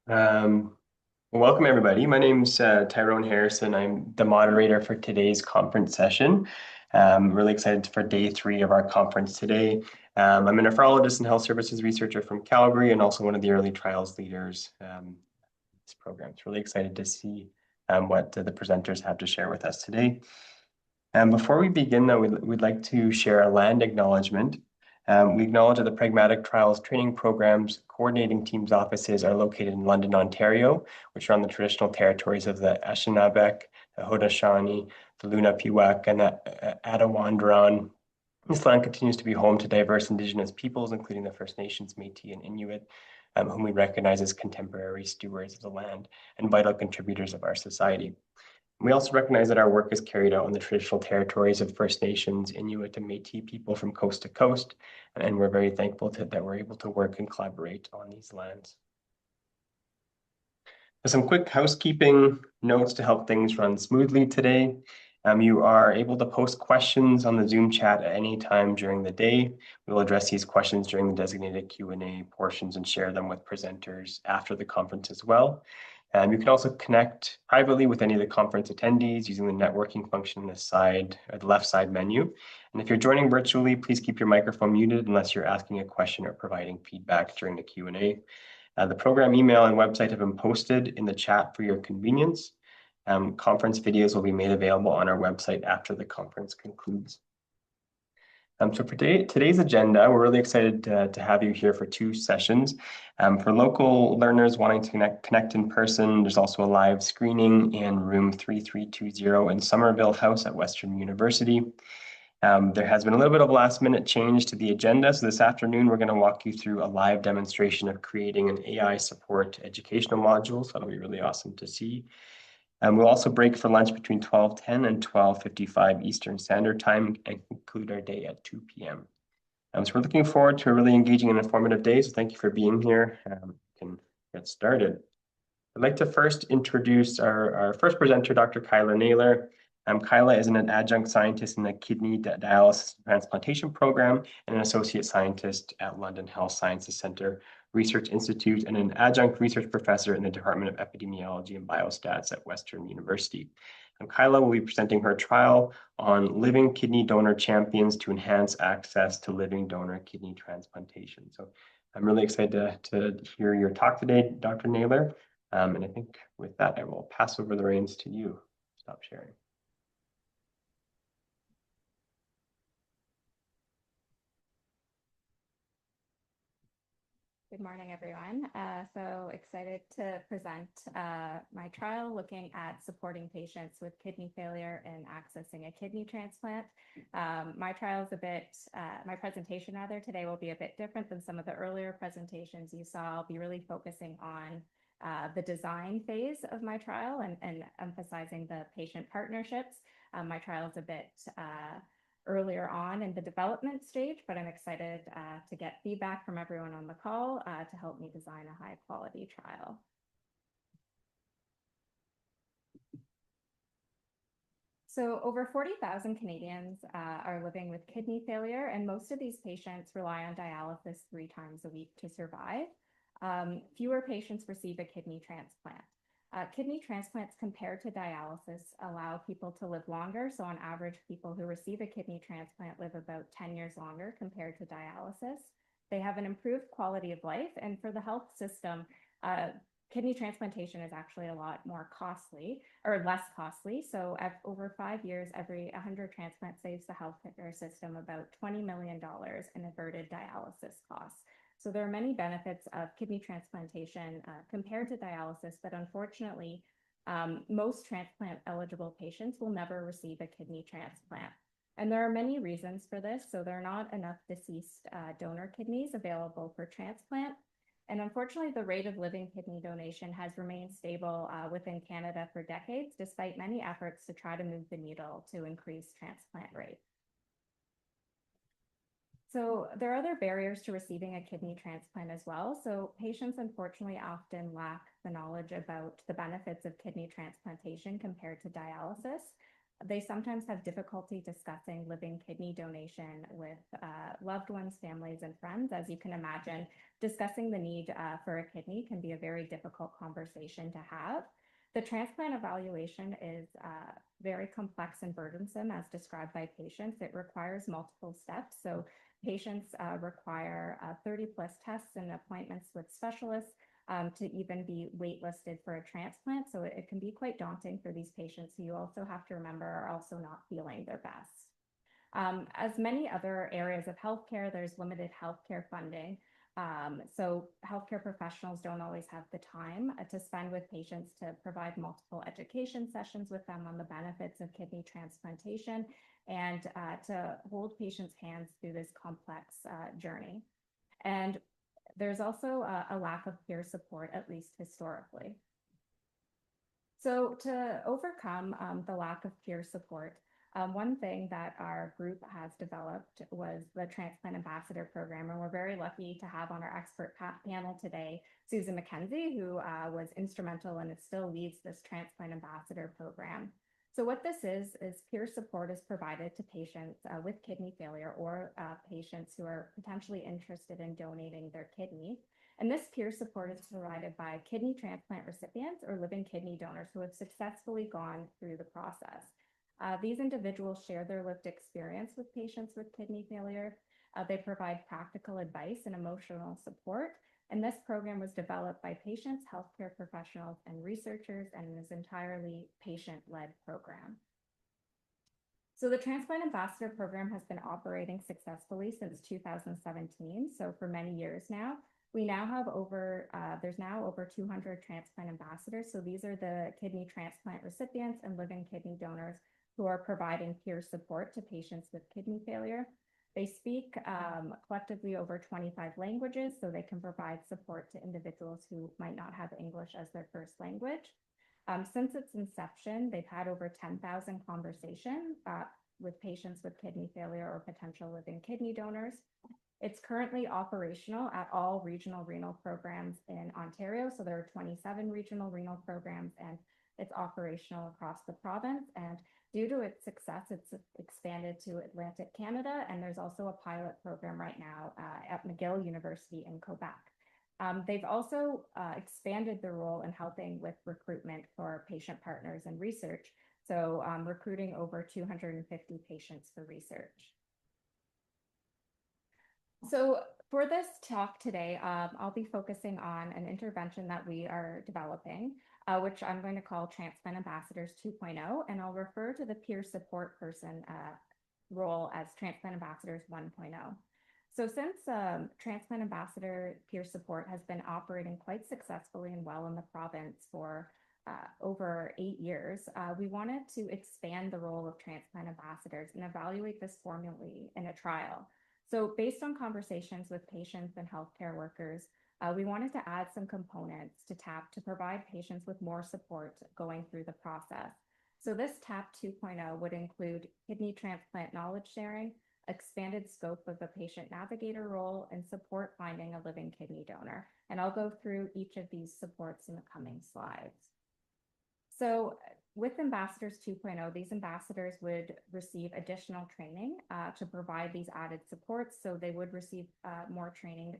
Um, Welcome, everybody. My name's Tyrone Harrison. I'm the moderator for today's conference session. Really excited for day 3 of our conference today. I'm a nephrologist and health services researcher from Calgary and also one of the early trials leaders this program. It's really excited to see what the presenters have to share with us today. Before we begin, though, we'd like to share a land acknowledgement. We acknowledge that the Pragmatic Trials training programs coordinating teams' offices are located in London, Ontario, which are on the traditional territories of the Anishinaabe, the Haudenosaunee, the Lenape, and the Attawandaron. This land continues to be home to diverse Indigenous peoples, including the First Nations, Métis, and Inuit, whom we recognize as contemporary stewards of the land and vital contributors of our society. We also recognize that our work is carried out on the traditional territories of First Nations, Inuit, and Métis people from coast to coast, and we're very thankful that we're able to work and collaborate on these lands. Some quick housekeeping notes to help things run smoothly today. You are able to post questions on the Zoom chat at any time during the day. We will address these questions during the designated Q&A portions and share them with presenters after the conference as well. You can also connect privately with any of the conference attendees using the networking function on the side, or the left side menu. And if you're joining virtually, please keep your microphone muted unless you're asking a question or providing feedback during the Q&A. The program email and website have been posted in the chat for your convenience. Conference videos will be made available on our website after the conference concludes. So for today's agenda, we're really excited to have you here for 2 sessions. For local learners wanting to connect in person, there's also a live screening in room 3320 in Somerville House at Western University. There has been a little bit of last minute change to the agenda. So this afternoon, we're going to walk you through a live demonstration of creating an AI support educational module. So that'll be really awesome to see. We'll also break for lunch between 12:10 and 12:55 Eastern Standard Time and conclude our day at 2 p.m. So we're looking forward to a really engaging and informative day. So thank you for being here. We can get started. I'd like to first introduce our first presenter, Dr. Kayla Naylor. Kayla is an adjunct scientist in the kidney dialysis transplantation program and an associate scientist at London Health Sciences Centre Research Institute and an adjunct research professor in the Department of Epidemiology and Biostats at Western University. Kayla will be presenting her trial on living kidney donor champions to enhance access to living donor kidney transplantation. So I'm really excited to hear your talk today, Dr. Naylor. And I think with that, I will pass over the reins to you. Stop sharing. Good morning, everyone. So excited to present my trial looking at supporting patients with kidney failure and accessing a kidney transplant. My presentation rather today will be a bit different than some of the earlier presentations you saw. I'll be really focusing on the design phase of my trial and emphasizing the patient partnerships. My trial is a bit earlier on in the development stage, but I'm excited to get feedback from everyone on the call to help me design a high quality trial. So over 40,000 Canadians are living with kidney failure, and most of these patients rely on dialysis 3 times a week to survive. Fewer patients receive a kidney transplant. Kidney transplants compared to dialysis allow people to live longer. So on average, people who receive a kidney transplant live about 10 years longer compared to dialysis. They have an improved quality of life. And for the health system, kidney transplantation is actually a lot more costly or less costly. So over 5 years, every 100 transplants saves the healthcare system about $20 million in averted dialysis costs. So there are many benefits of kidney transplantation compared to dialysis, but unfortunately, most transplant eligible patients will never receive a kidney transplant. And there are many reasons for this. So there are not enough deceased donor kidneys available for transplant. And unfortunately, the rate of living kidney donation has remained stable within Canada for decades, despite many efforts to try to move the needle to increase transplant rates. So there are other barriers to receiving a kidney transplant as well. So patients unfortunately often lack the knowledge about the benefits of kidney transplantation compared to dialysis. they sometimes have difficulty discussing living kidney donation with loved ones, families, and friends. As you can imagine, discussing the need for a kidney can be a very difficult conversation to have. The transplant evaluation is very complex and burdensome as described by patients. It requires multiple steps. So patients require 30 plus tests and appointments with specialists to even be waitlisted for a transplant. So it can be quite daunting for these patients who you also have to remember are also not feeling their best. As many other areas of healthcare, there's limited healthcare funding. So healthcare professionals don't always have the time to spend with patients to provide multiple education sessions with them on the benefits of kidney transplantation and to hold patients' hands through this complex journey. And there's also a lack of peer support, at least historically. So to overcome the lack of peer support, one thing that our group has developed was the Transplant Ambassador Program, and we're very lucky to have on our expert panel today, Susan McKenzie, who was instrumental and still leads this Transplant Ambassador Program. So what this is peer support is provided to patients with kidney failure or patients who are potentially interested in donating their kidney. And this peer support is provided by kidney transplant recipients or living kidney donors who have successfully gone through the process. These individuals share their lived experience with patients with kidney failure. They provide practical advice and emotional support. And this program was developed by patients, healthcare professionals, and researchers, and is entirely patient-led program. So the Transplant Ambassador Program has been operating successfully since 2017. So for many years now, we now have there's now over 200 transplant ambassadors. So these are the kidney transplant recipients and living kidney donors who are providing peer support to patients with kidney failure. They speak collectively over 25 languages, so they can provide support to individuals who might not have English as their first language. Since its inception, they've had over 10,000 conversations with patients with kidney failure or potential living kidney donors. It's currently operational at all regional renal programs in Ontario. So there are 27 regional renal programs and it's operational across the province. And due to its success, it's expanded to Atlantic Canada. And there's also a pilot program right now at McGill University in Quebec. They've also expanded their role in helping with recruitment for patient partners and research. So recruiting over 250 patients for research. So for this talk today, I'll be focusing on an intervention that we are developing, which I'm going to call Transplant Ambassadors 2.0, and I'll refer to the peer support person role as Transplant Ambassadors 1.0. So since Transplant Ambassador peer support has been operating quite successfully and well in the province for over 8 years, we wanted to expand the role of transplant ambassadors and evaluate this formally in a trial. So based on conversations with patients and healthcare workers, we wanted to add some components to TAP to provide patients with more support going through the process. So this TAP 2.0 would include kidney transplant knowledge sharing, expanded scope of the patient navigator role, and support finding a living kidney donor. And I'll go through each of these supports in the coming slides. So with Ambassadors 2.0, these ambassadors would receive additional training to provide these added supports. So they would receive more training.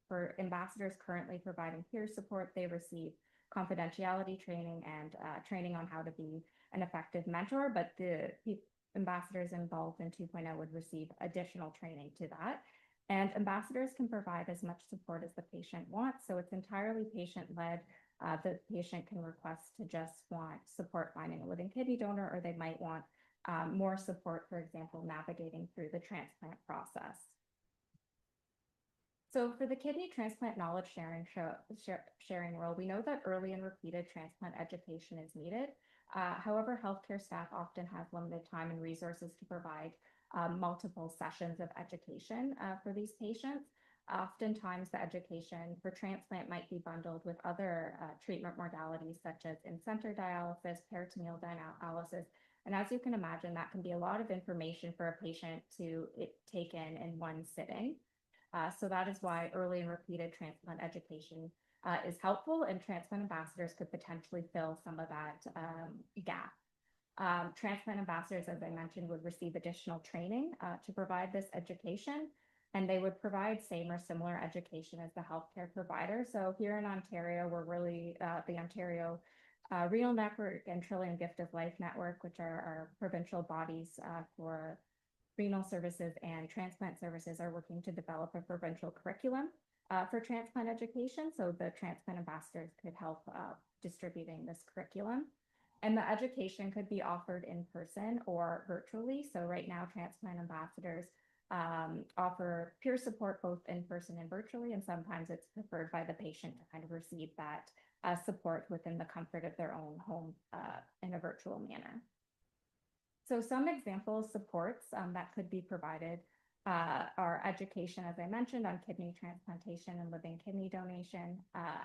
For ambassadors currently providing peer support, they receive confidentiality training and training on how to be an effective mentor, but the ambassadors involved in 2.0 would receive additional training to that. And ambassadors can provide as much support as the patient wants. So it's entirely patient-led. The patient can request to just want support finding a living kidney donor, or they might want more support, for example, navigating through the transplant process. So for the kidney transplant knowledge sharing role, we know that early and repeated transplant education is needed. However, healthcare staff often has limited time and resources to provide multiple sessions of education for these patients. Oftentimes, the education for transplant might be bundled with other treatment modalities such as in-center dialysis, peritoneal dialysis. And as you can imagine, that can be a lot of information for a patient to take in one sitting. So that is why early and repeated transplant education is helpful, and transplant ambassadors could potentially fill some of that gap. Transplant ambassadors, as I mentioned, would receive additional training to provide this education, and they would provide same or similar education as the healthcare provider. So here in Ontario, we're really the Ontario Renal Network and Trillium Gift of Life Network, which are our provincial bodies for renal services and transplant services, are working to develop a provincial curriculum for transplant education. So the transplant ambassadors could help distributing this curriculum. And the education could be offered in person or virtually. So right now, transplant ambassadors offer peer support both in person and virtually, and sometimes it's preferred by the patient to kind of receive that support within the comfort of their own home in a virtual manner. So some example supports that could be provided are education, as I mentioned, on kidney transplantation and living kidney donation,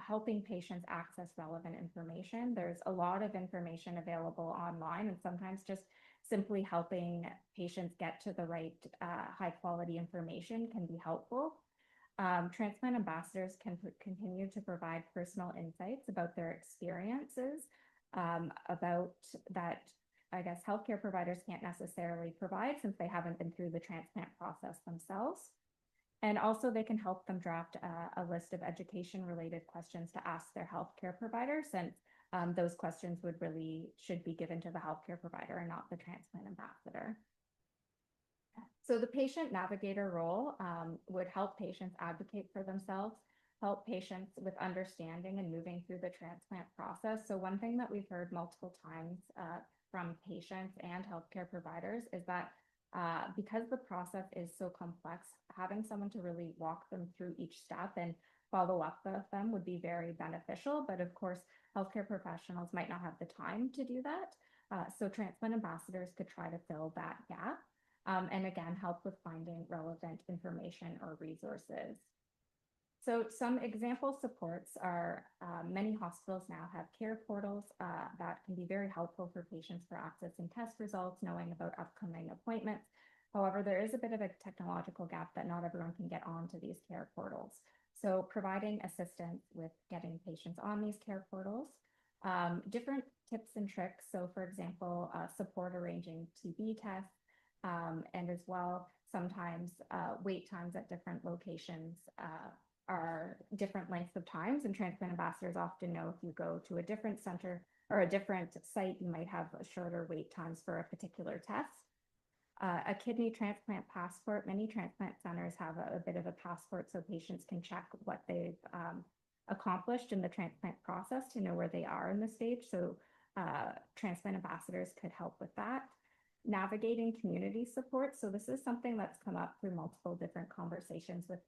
helping patients access relevant information. There's a lot of information available online, and sometimes just simply helping patients get to the right high quality information can be helpful. Transplant ambassadors can continue to provide personal insights about their experiences, about that I guess healthcare providers can't necessarily provide since they haven't been through the transplant process themselves. And also they can help them draft a list of education related questions to ask their healthcare provider, since those questions should be given to the healthcare provider and not the transplant ambassador. So the patient navigator role would help patients advocate for themselves, help patients with understanding and moving through the transplant process. So one thing that we've heard multiple times from patients and healthcare providers is that because the process is so complex, having someone to really walk them through each step and follow up with them would be very beneficial. But of course, healthcare professionals might not have the time to do that. So transplant ambassadors could try to fill that gap and again, help with finding relevant information or resources. So some example supports are many hospitals now have care portals that can be very helpful for patients for accessing test results, knowing about upcoming appointments. However, there is a bit of a technological gap that not everyone can get onto these care portals. So providing assistance with getting patients on these care portals, different tips and tricks. So for example, support arranging TB tests, and as well, sometimes wait times at different locations are different lengths of times, and transplant ambassadors often know if you go to a different center or a different site, you might have a shorter wait times for a particular test. A kidney transplant passport. Many transplant centers have a bit of a passport so patients can check what they've accomplished in the transplant process to know where they are in the stage. So transplant ambassadors could help with that. Navigating community support. So this is something that's come up through multiple different conversations with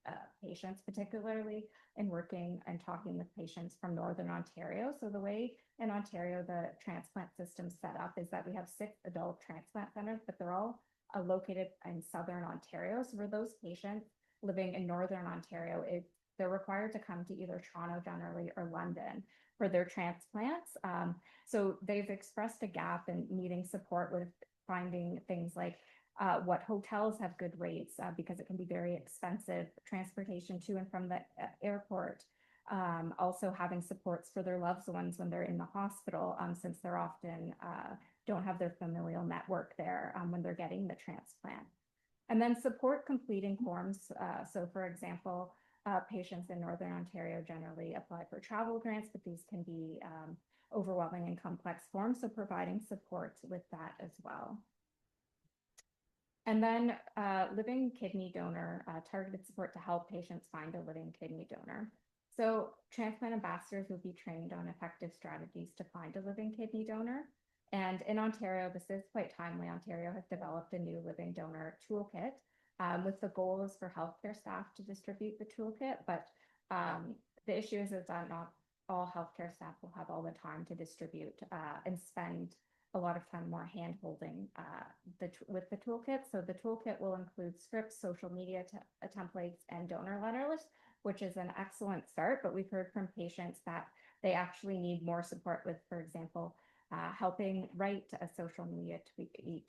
patients, particularly in working and talking with patients from Northern Ontario. So the way in Ontario, the transplant system set up is that we have 6 adult transplant centers, but they're all located in Southern Ontario. So for those patients living in Northern Ontario, they're required to come to either Toronto generally or London for their transplants. So they've expressed a gap in needing support with finding things like what hotels have good rates because it can be very expensive, transportation to and from the airport. Also having supports for their loved ones when they're in the hospital, since they're often don't have their familial network there when they're getting the transplant. And then support completing forms. So for example, patients in Northern Ontario generally apply for travel grants, but these can be overwhelming and complex forms, so providing support with that as well. And then living kidney donor, targeted support to help patients find a living kidney donor. So transplant ambassadors will be trained on effective strategies to find a living kidney donor. And in Ontario, this is quite timely. Ontario has developed a new living donor toolkit with the goal is for healthcare staff to distribute the toolkit, but the issue is that not all healthcare staff will have all the time to distribute and spend a lot of time more hand-holding with the toolkit. So the toolkit will include scripts, social media templates, and donor letter lists, which is an excellent start, but we've heard from patients that they actually need more support with, for example, helping write a social media tweet,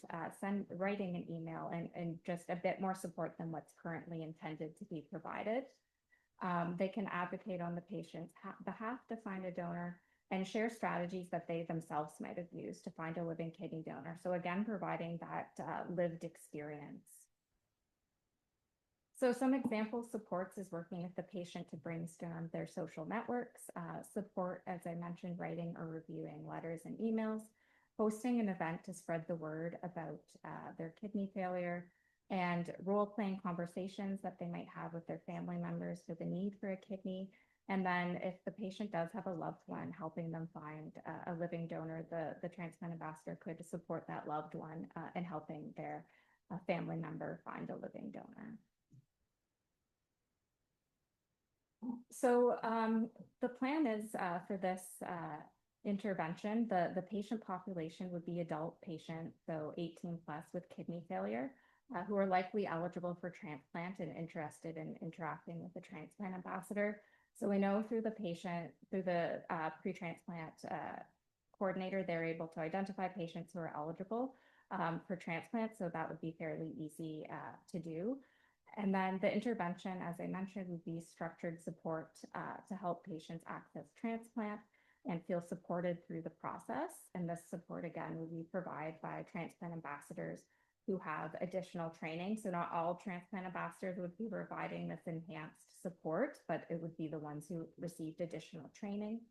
writing an email, and just a bit more support than what's currently intended to be provided. They can advocate on the patient's behalf to find a donor, and share strategies that they themselves might have used to find a living kidney donor. So again, providing that lived experience. So some example supports is working with the patient to brainstorm their social networks, support, as I mentioned, writing or reviewing letters and emails, hosting an event to spread the word about their kidney failure, and role-playing conversations that they might have with their family members for the need for a kidney. And then if the patient does have a loved one, helping them find a living donor, the transplant ambassador could support that loved one in helping their family member find a living donor. So the plan is for this intervention, the patient population would be adult patients, so 18 plus with kidney failure, who are likely eligible for transplant and interested in interacting with the transplant ambassador. So we know through the pre-transplant coordinator, they're able to identify patients who are eligible for transplant. So that would be fairly easy to do. And then the intervention, as I mentioned, would be structured support to help patients access transplant and feel supported through the process. And this support, again, would be provided by transplant ambassadors who have additional training. So not all transplant ambassadors would be providing this enhanced support, but it would be the ones who received additional training.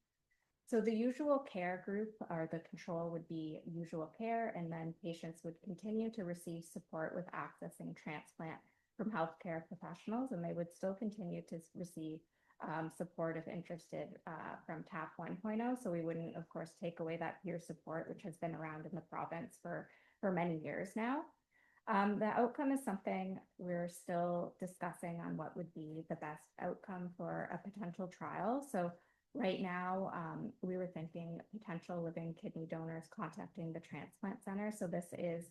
So the usual care group or the control would be usual care, and then patients would continue to receive support with accessing transplant from healthcare professionals, and they would still continue to receive support if interested from TAP 1.0. So we wouldn't, of course, take away that peer support, which has been around in the province for many years now. The outcome is something we're still discussing on what would be the best outcome for a potential trial. So right now, we were thinking potential living kidney donors contacting the transplant center. So this is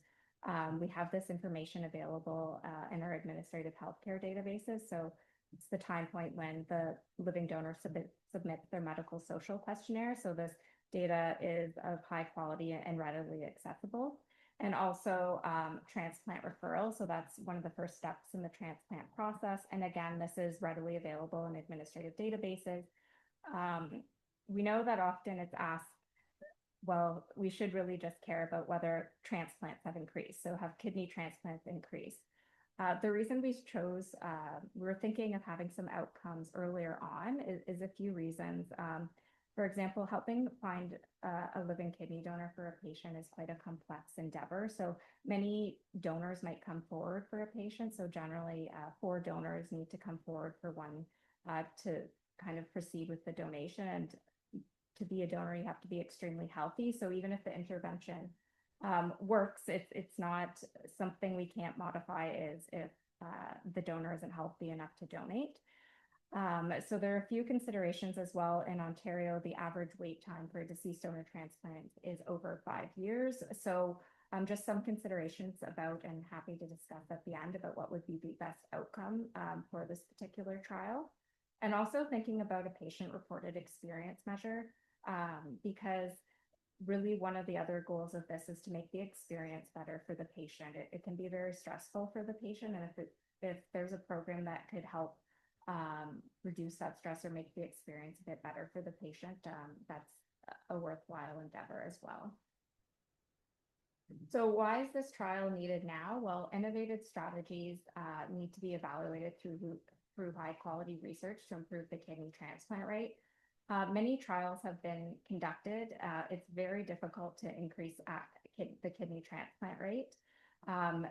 we have this information available in our administrative healthcare databases. So it's the time point when the living donor submits their medical social questionnaire. So this data is of high quality and readily accessible. And also transplant referral. So that's one of the first steps in the transplant process. And again, this is readily available in administrative databases. We know that often it's asked, well, we should really just care about whether transplants have increased. So have kidney transplants increased? The reason we chose, we were thinking of having some outcomes earlier on is a few reasons. For example, helping find a living kidney donor for a patient is quite a complex endeavor. So many donors might come forward for a patient. So generally 4 donors need to come forward for one to kind of proceed with the donation. And to be a donor, you have to be extremely healthy. So even if the intervention works, it's not something we can't modify is if the donor isn't healthy enough to donate. So there are a few considerations as well. In Ontario, the average wait time for a deceased donor transplant is over 5 years. So just some considerations about, and happy to discuss at the end about what would be the best outcome for this particular trial. And also thinking about a patient-reported experience measure, because really one of the other goals of this is to make the experience better for the patient. It can be very stressful for the patient, and if there's a program that could help reduce that stress or make the experience a bit better for the patient, that's a worthwhile endeavor as well. So why is this trial needed now? Well, innovative strategies need to be evaluated through high quality research to improve the kidney transplant rate. Many trials have been conducted. It's very difficult to increase the kidney transplant rate.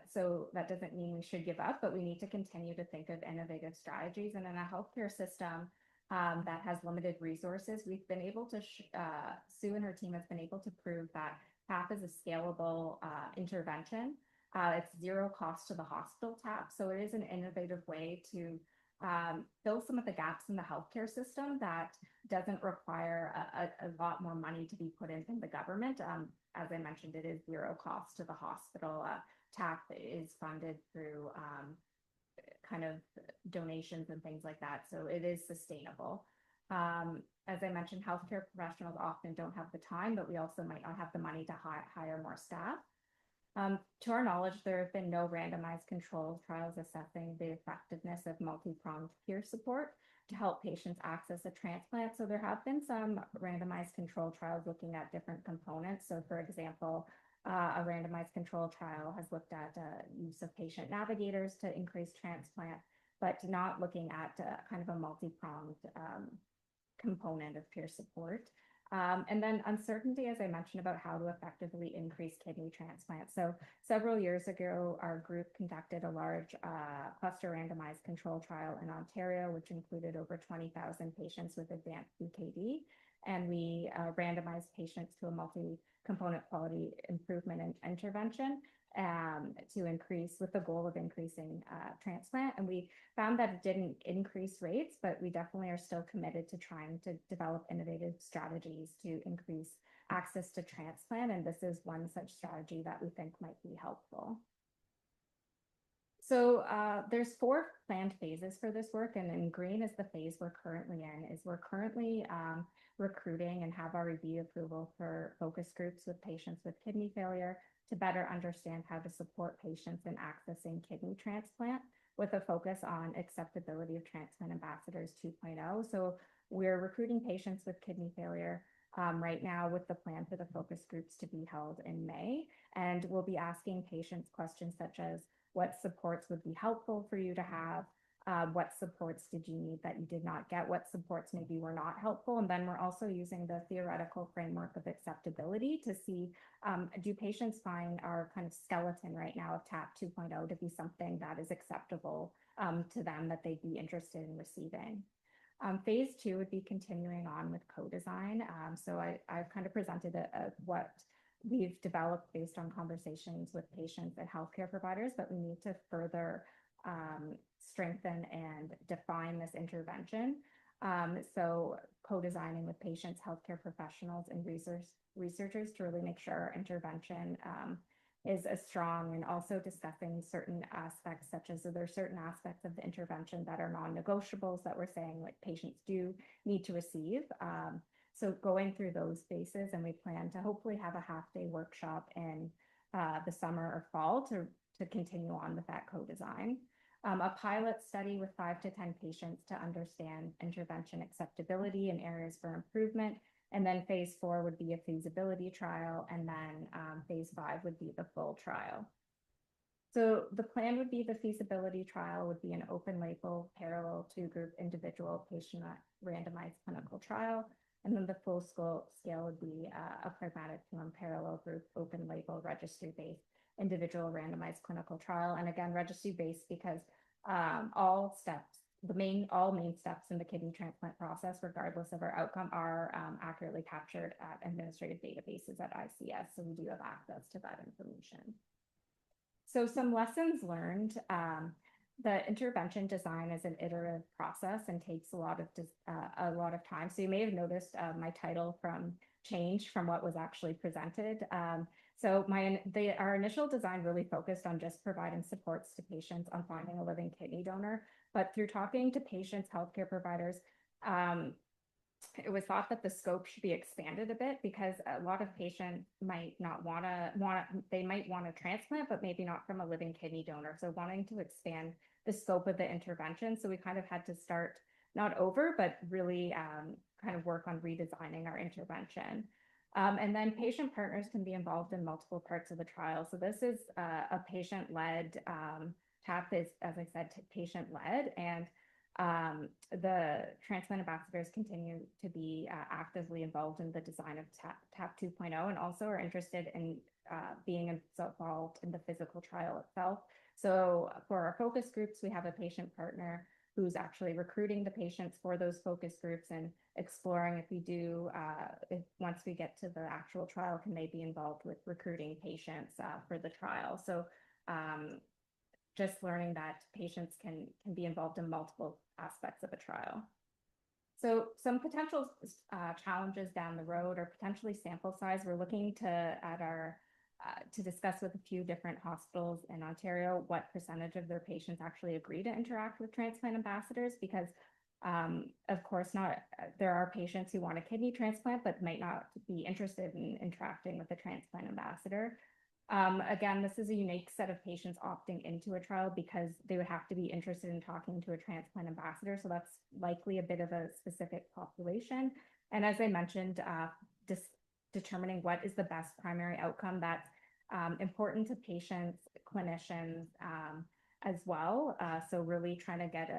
So that doesn't mean we should give up, but we need to continue to think of innovative strategies. And in a healthcare system that has limited resources, we've been able to, Sue and her team has been able to prove that TAP is a scalable intervention. It's zero cost to the hospital TAP. So it is an innovative way to fill some of the gaps in the healthcare system that doesn't require a lot more money to be put in from the government. As I mentioned, it is zero cost to the hospital. TAP is funded through kind of donations and things like that. So it is sustainable. As I mentioned, healthcare professionals often don't have the time, but we also might not have the money to hire more staff. To our knowledge, there have been no randomized controlled trials assessing the effectiveness of multi-pronged peer support. to help patients access a transplant. So there have been some randomized control trials looking at different components. So for example, a randomized control trial has looked at use of patient navigators to increase transplant, but not looking at kind of a multi-pronged component of peer support. And then uncertainty, as I mentioned, about how to effectively increase kidney transplants. So several years ago, our group conducted a large cluster randomized control trial in Ontario, which included over 20,000 patients with advanced CKD. And we randomized patients to a multi-component quality improvement and intervention to increase with the goal of increasing transplant. And we found that it didn't increase rates, but we definitely are still committed to trying to develop innovative strategies to increase access to transplant. And this is one such strategy that we think might be helpful. So there's 4 planned phases for this work, and in green is the phase we're currently in. We're currently recruiting and have our review approval for focus groups with patients with kidney failure to better understand how to support patients in accessing kidney transplant with a focus on acceptability of Transplant Ambassadors 2.0. So we're recruiting patients with kidney failure right now with the plan for the focus groups to be held in May. And we'll be asking patients questions such as, what supports would be helpful for you to have? What supports did you need that you did not get? What supports maybe were not helpful? And then we're also using the theoretical framework of acceptability to see, do patients find our kind of skeleton right now of TAP 2.0 to be something that is acceptable to them, that they'd be interested in receiving? Phase 2 would be continuing on with co-design. So I've kind of presented what we've developed based on conversations with patients and healthcare providers, but we need to further strengthen and define this intervention. So co-designing with patients, healthcare professionals, and researchers to really make sure our intervention is as strong, and also discussing certain aspects, such as there are certain aspects of the intervention that are non-negotiables that we're saying like patients do need to receive. So going through those phases, and we plan to hopefully have a half-day workshop in the summer or fall to continue on with that co-design. A pilot study with 5 to 10 patients to understand intervention acceptability and areas for improvement. And then phase 4 would be a feasibility trial, and then phase 5 would be the full trial. So the plan would be the feasibility trial would be an open label, parallel 2-group individual patient randomized clinical trial. And then the full scale would be a pragmatic to unparalleled group, open label, registry-based, individual randomized clinical trial. And again, registry-based because all main steps in the kidney transplant process, regardless of our outcome, are accurately captured at administrative databases at ICS. So we do have access to that information. So some lessons learned. The intervention design is an iterative process and takes a lot of time. So you may have noticed my title from change from what was actually presented. So our initial design really focused on just providing supports to patients on finding a living kidney donor. But through talking to patients, healthcare providers, it was thought that the scope should be expanded a bit, because a lot of patients might not they might want a transplant, but maybe not from a living kidney donor. So wanting to expand the scope of the intervention. So we kind of had to start not over, but really kind of work on redesigning our intervention. And then patient partners can be involved in multiple parts of the trial. So this is a patient-led, TAP is, as I said, patient-led, and the transplant ambassadors continue to be actively involved in the design of TAP 2.0, and also are interested in being involved in the physical trial itself. So for our focus groups, we have a patient partner who's actually recruiting the patients for those focus groups and exploring if once we get to the actual trial, can they be involved with recruiting patients for the trial. So just learning that patients can be involved in multiple aspects of a trial. So some potential challenges down the road, or potentially sample size. We're looking to discuss with a few different hospitals in Ontario what percentage of their patients actually agree to interact with transplant ambassadors, because of course there are patients who want a kidney transplant but might not be interested in interacting with a transplant ambassador. Again, this is a unique set of patients opting into a trial because they would have to be interested in talking to a transplant ambassador. So that's likely a bit of a specific population. And as I mentioned, determining what is the best primary outcome, that's important to patients, clinicians, as well. So really trying to get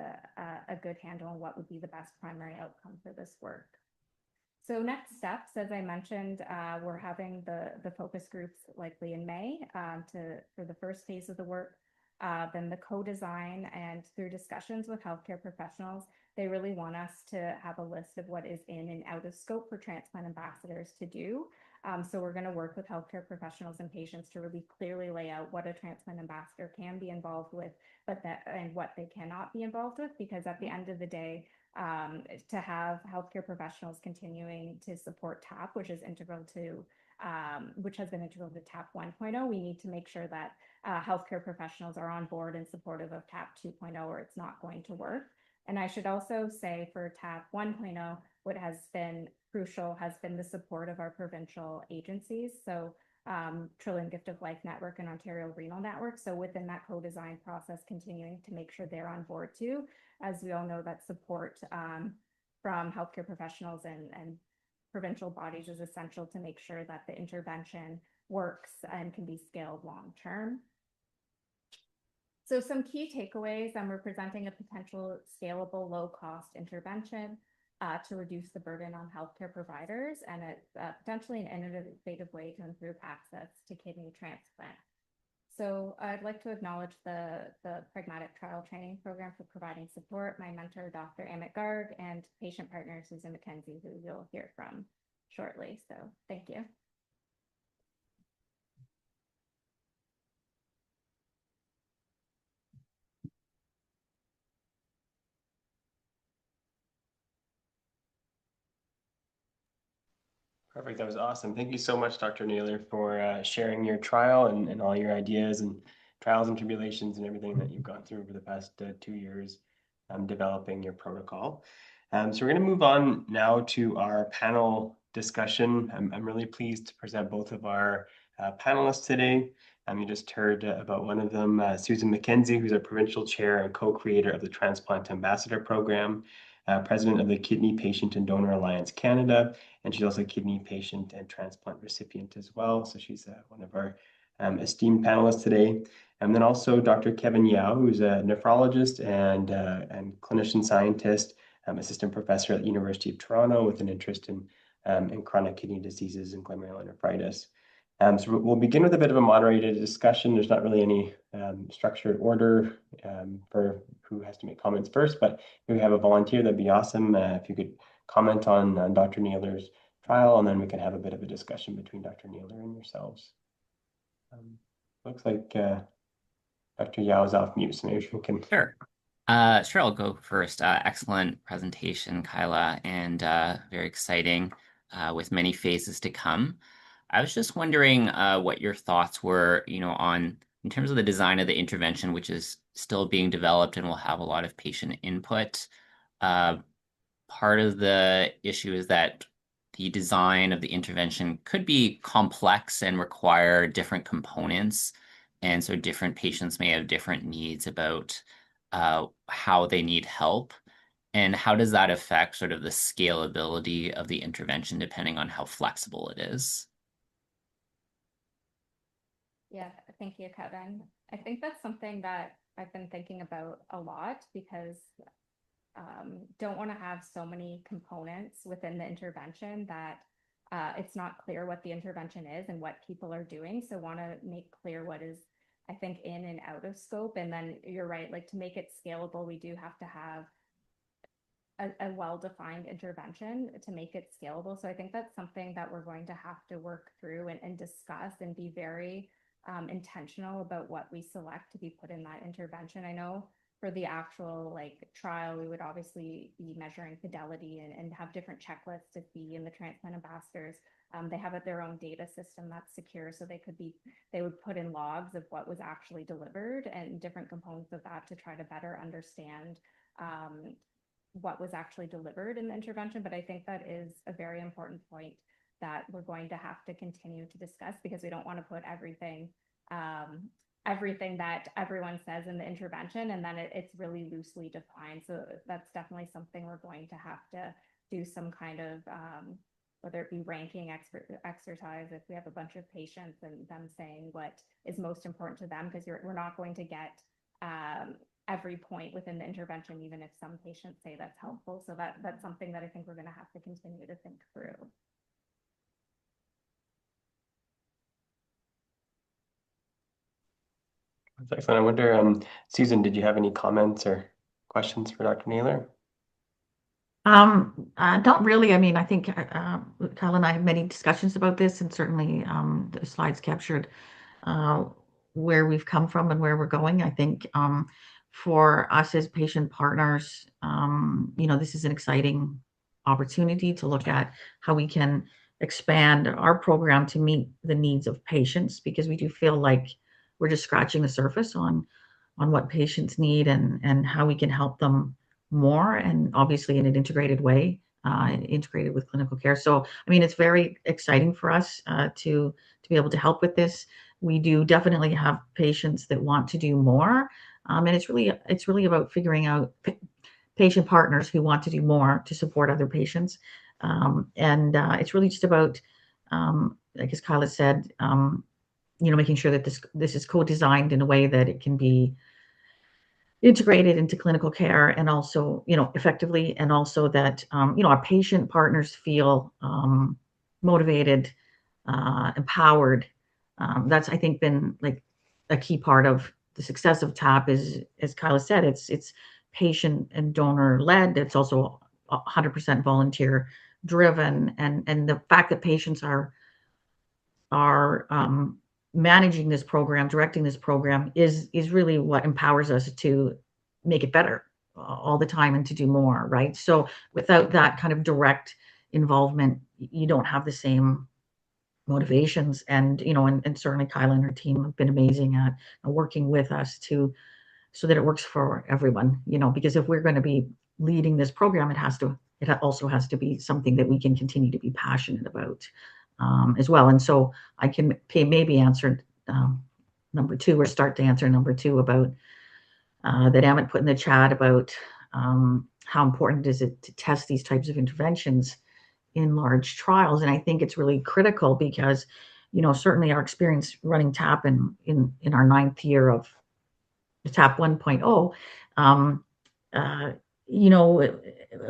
a good handle on what would be the best primary outcome for this work. So next steps, as I mentioned, we're having the focus groups likely in May for the first phase of the work, then the co-design, and through discussions with healthcare professionals, they really want us to have a list of what is in and out of scope for transplant ambassadors to do. So we're going to work with healthcare professionals and patients to really clearly lay out what a transplant ambassador can be involved with, and what they cannot be involved with, because at the end of the day, to have healthcare professionals continuing to support TAP, which is integral to, which has been integral to TAP 1.0. We need to make sure that healthcare professionals are on board and supportive of TAP 2.0, or it's not going to work. And I should also say for TAP 1.0, what has been crucial has been the support of our provincial agencies. So Trillium Gift of Life Network and Ontario Renal Network. So within that co-design process, continuing to make sure they're on board too, as we all know that support from healthcare professionals and provincial bodies is essential to make sure that the intervention works and can be scaled long term. So some key takeaways, we're presenting a potential scalable, low-cost intervention to reduce the burden on healthcare providers, and it's potentially an innovative way to improve access to kidney transplant. So I'd like to acknowledge the Pragmatic Trial Training Program for providing support, my mentor, Dr. Amit Garg, and patient partner, Susan McKenzie, who you'll hear from shortly. So thank you. Perfect. That was awesome. Thank you so much, Dr. Naylor, for sharing your trial and all your ideas and trials and tribulations and everything that you've gone through over the past 2 years developing your protocol. So we're going to move on now to our panel discussion. I'm really pleased to present both of our panelists today. You just heard about one of them, Susan McKenzie, who's our provincial chair and co-creator of the Transplant Ambassador Program, president of the Kidney Patient and Donor Alliance Canada, and she's also a kidney patient and transplant recipient as well. So she's one of our esteemed panelists today. And then also Dr. Kevin Yao, who's a nephrologist and clinician scientist, assistant professor at the University of Toronto with an interest in chronic kidney diseases and glomerulonephritis. So we'll begin with a bit of a moderated discussion. There's not really any structured order for who has to make comments first, but if we have a volunteer, that'd be awesome. If you could comment on Dr. Naylor's trial, and then we can have a bit of a discussion between Dr. Naylor and yourselves. Looks like Dr. Yao is off mute, so maybe we can. Sure. Sure, I'll go first. Excellent presentation, Kyla, and very exciting with many phases to come. I was just wondering what your thoughts were, on in terms of the design of the intervention, which is still being developed and will have a lot of patient input. Part of the issue is that the design of the intervention could be complex and require different components. And so different patients may have different needs about how they need help. And how does that affect sort of the scalability of the intervention depending on how flexible it is? Yeah, thank you, Kevin. I think that's something that I've been thinking about a lot because don't want to have so many components within the intervention that it's not clear what the intervention is and what people are doing. So want to make clear what is, I think, in and out of scope. And then you're right, like to make it scalable, we do have to have a well-defined intervention to make it scalable. So I think that's something that we're going to have to work through and discuss and be very intentional about what we select to be put in that intervention. I know for the actual trial, we would obviously be measuring fidelity and have different checklists to be in the transplant ambassadors. They have their own data system that's secure, so they would put in logs of what was actually delivered and different components of that to try to better understand what was actually delivered in the intervention. But I think that is a very important point that we're going to have to continue to discuss, because we don't want to put everything that everyone says in the intervention, and then it's really loosely defined. So that's definitely something we're going to have to do some kind of whether it be ranking exercise if we have a bunch of patients and them saying what is most important to them, because we're not going to get every point within the intervention, even if some patients say that's helpful. So that's something that I think we're going to have to continue to think through. That's excellent. I wonder, Susan, did you have any comments or questions for Dr. Naylor? Not really. I mean, I think Kyle and I have many discussions about this, and certainly the slides captured uh, where we've come from and where we're going. I think for us as patient partners, this is an exciting opportunity to look at how we can expand our program to meet the needs of patients, because we do feel like we're just scratching the surface on what patients need and how we can help them more, and obviously in an integrated way, integrated with clinical care. So, I mean, it's very exciting for us to be able to help with this. We do definitely have patients that want to do more, and it's really about figuring out patient partners who want to do more to support other patients, and it's really just about, like as Kyla said, making sure that this is co-designed in a way that it can be integrated into clinical care, and also, effectively, and also that, our patient partners feel motivated, empowered. That's, I think, been like a key part of the success of TAP is, as Kyla said, it's patient and donor led. It's also 100% volunteer driven, and the fact that patients are managing this program, directing this program, is really what empowers us to make it better all the time and to do more, right? So without that kind of direct involvement, you don't have the same motivations. And and certainly Kyla and her team have been amazing at working with us so that it works for everyone, because if we're going to be leading this program, it also has to be something that we can continue to be passionate about, as well. And so I can maybe answer number two, or start to answer number two, about that Amit put in the chat about how important is it to test these types of interventions in large trials. And I think it's really critical because, certainly our experience running TAP in our 9th year of the TAP 1.0,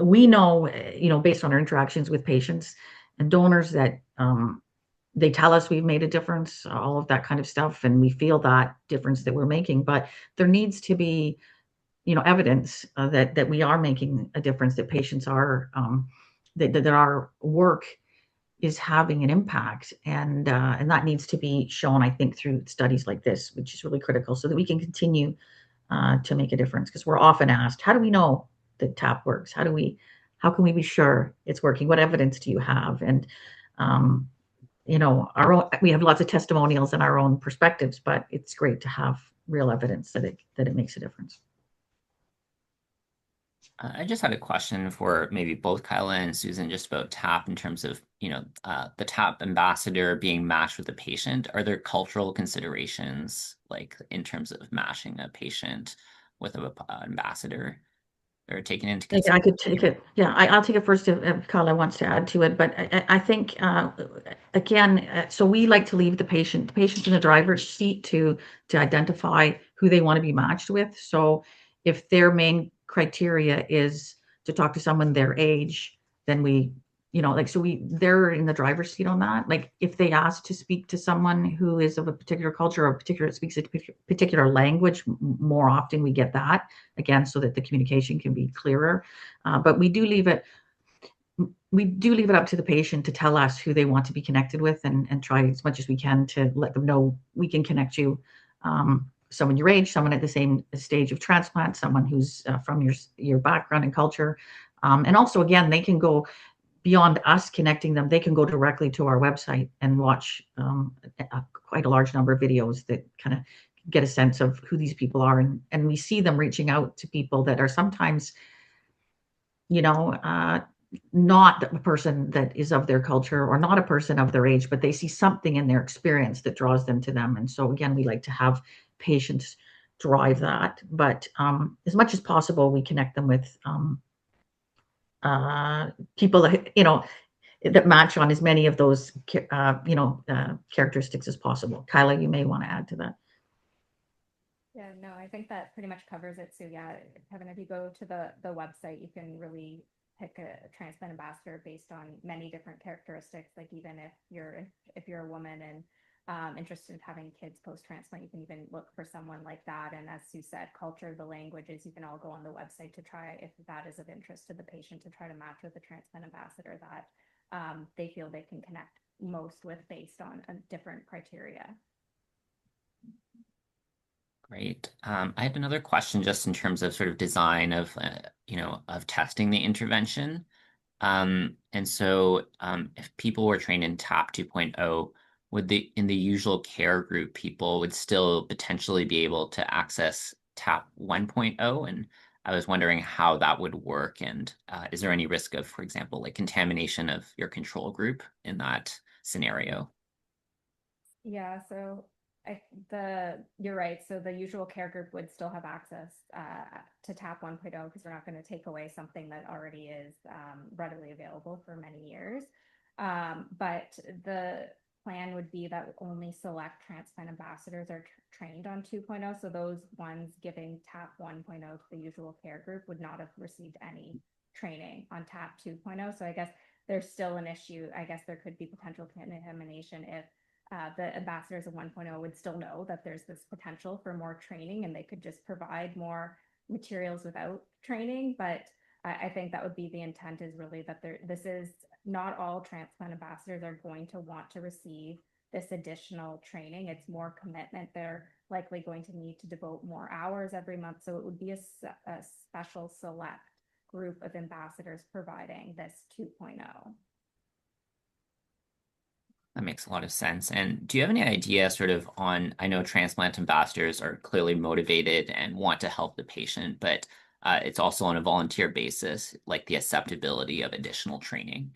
we know, based on our interactions with patients and donors, that they tell us we've made a difference, all of that kind of stuff, and we feel that difference that we're making. But there needs to be, evidence that we are making a difference, that patients are, that our work is having an impact, and that needs to be shown, I think, through studies like this, which is really critical, so that we can continue to make a difference. Because we're often asked, how do we know that TAP works? How can we be sure it's working? What evidence do you have? And we have lots of testimonials and our own perspectives, but it's great to have real evidence that it makes a difference. I just had a question for maybe both Kyla and Susan, just about TAP, in terms of, the TAP ambassador being matched with a patient. Are there cultural considerations, like in terms of matching a patient with an ambassador, that are taken into Maybe I consideration? could take it. Yeah, I'll take it first if Carla wants to add to it. But I think, again, so we like to leave the patient's in the driver's seat to identify who they want to be matched with. So if their main criteria is to talk to someone their age, then they're in the driver's seat on that. Like if they ask to speak to someone who is of a particular culture, or speaks a particular language, more often we get that, again, so that the communication can be clearer. But we do leave it up to the patient to tell us who they want to be connected with, and try as much as we can to let them know we can connect you, someone your age, someone at the same stage of transplant, someone who's from your background and culture. And also, again, they can go beyond us connecting them. They can go directly to our website and watch quite a large number of videos that kind of get a sense of who these people are. And we see them reaching out to people that are sometimes, not a person that is of their culture or not a person of their age, but they see something in their experience that draws them to them. And so again, we like to have patients drive that, but as much as possible, we connect them with people that that match on as many of those characteristics as possible. Kyla, you may want to add to that. Yeah, no, I think that pretty much covers it. So yeah, Kevin, if you go to the website, you can really pick a transplant ambassador based on many different characteristics. Like even if you're a woman and interested in having kids post transplant, you can even look for someone like that. And as Sue said, culture, the languages, you can all go on the website to try, if that is of interest to the patient, to try to match with a transplant ambassador that they feel they can connect most with based on a different criteria. Great. I had another question just in terms of sort of design of, of testing the intervention. If people were trained in TAP 2.0, in the usual care group, people would still potentially be able to access TAP 1.0? And I was wondering how that would work. And is there any risk of, for example, like contamination of your control group in that scenario? Yeah, so you're right. So the usual care group would still have access to TAP 1.0 because we're not going to take away something that already is readily available for many years. But the plan would be that only select transplant ambassadors are trained on 2.0. So those ones giving TAP 1.0 to the usual care group would not have received any training on TAP 2.0. So I guess there's still an issue. I guess there could be potential contamination if the ambassadors of 1.0 would still know that there's this potential for more training and they could just provide more materials without training. But I think that would be the intent, is really that this is not all transplant ambassadors are going to want to receive this additional training. It's more commitment. They're likely going to need to devote more hours every month. So it would be a special select group of ambassadors providing this 2.0. That makes a lot of sense. And do you have any idea sort of I know transplant ambassadors are clearly motivated and want to help the patient, but it's also on a volunteer basis, like the acceptability of additional training?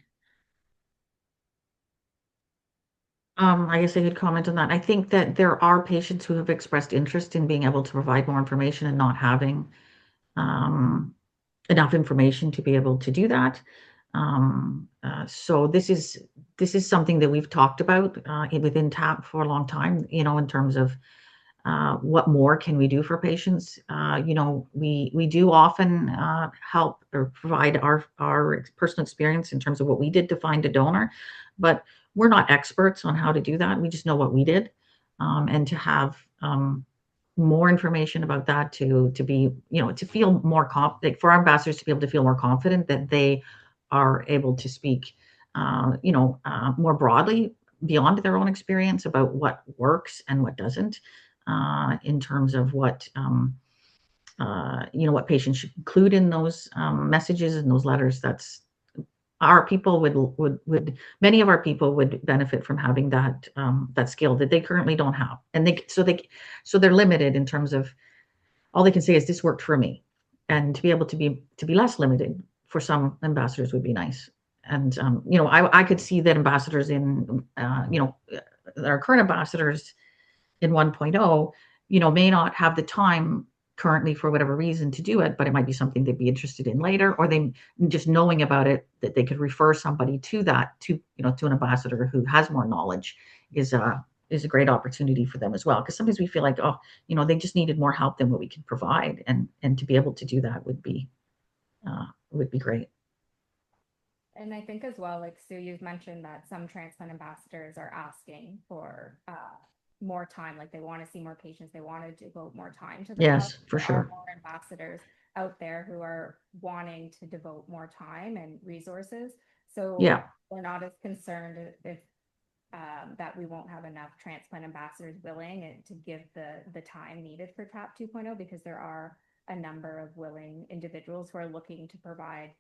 I guess I could comment on that. I think that there are patients who have expressed interest in being able to provide more information and not having um, enough information to be able to do that. So this is something that we've talked about within TAP for a long time, in terms of what more can we do for patients. We do often help or provide our personal experience in terms of what we did to find a donor, but we're not experts on how to do that. We just know what we did, and to have more information about that, to be, to feel more like for our ambassadors to be able to feel more confident that they are able to speak more broadly beyond their own experience about what works and what doesn't, in terms of what patients should include in those messages and those letters. That's our people would many of our people would benefit from having that skill that they currently don't have, and they're limited in terms of all they can say is this worked for me, and to be able to be less limited for some ambassadors would be nice. And I could see that ambassadors in our current ambassadors in 1.0, may not have the time currently for whatever reason to do it, but it might be something they'd be interested in later, or they just knowing about it, that they could refer somebody to to an ambassador who has more knowledge is a great opportunity for them as well. Because sometimes we feel like, they just needed more help than what we can provide, and to be able to do that would be great. And I think as well, like Sue, you've mentioned that some transplant ambassadors are asking for more time, like they want to see more patients, they want to devote more time to the cause. Yes, for There are sure. more ambassadors out there who are wanting to devote more time and resources. So Yeah. we're not as concerned if that we won't have enough transplant ambassadors willing to give the time needed for TAP 2.0, because there are a number of willing individuals who are looking to provide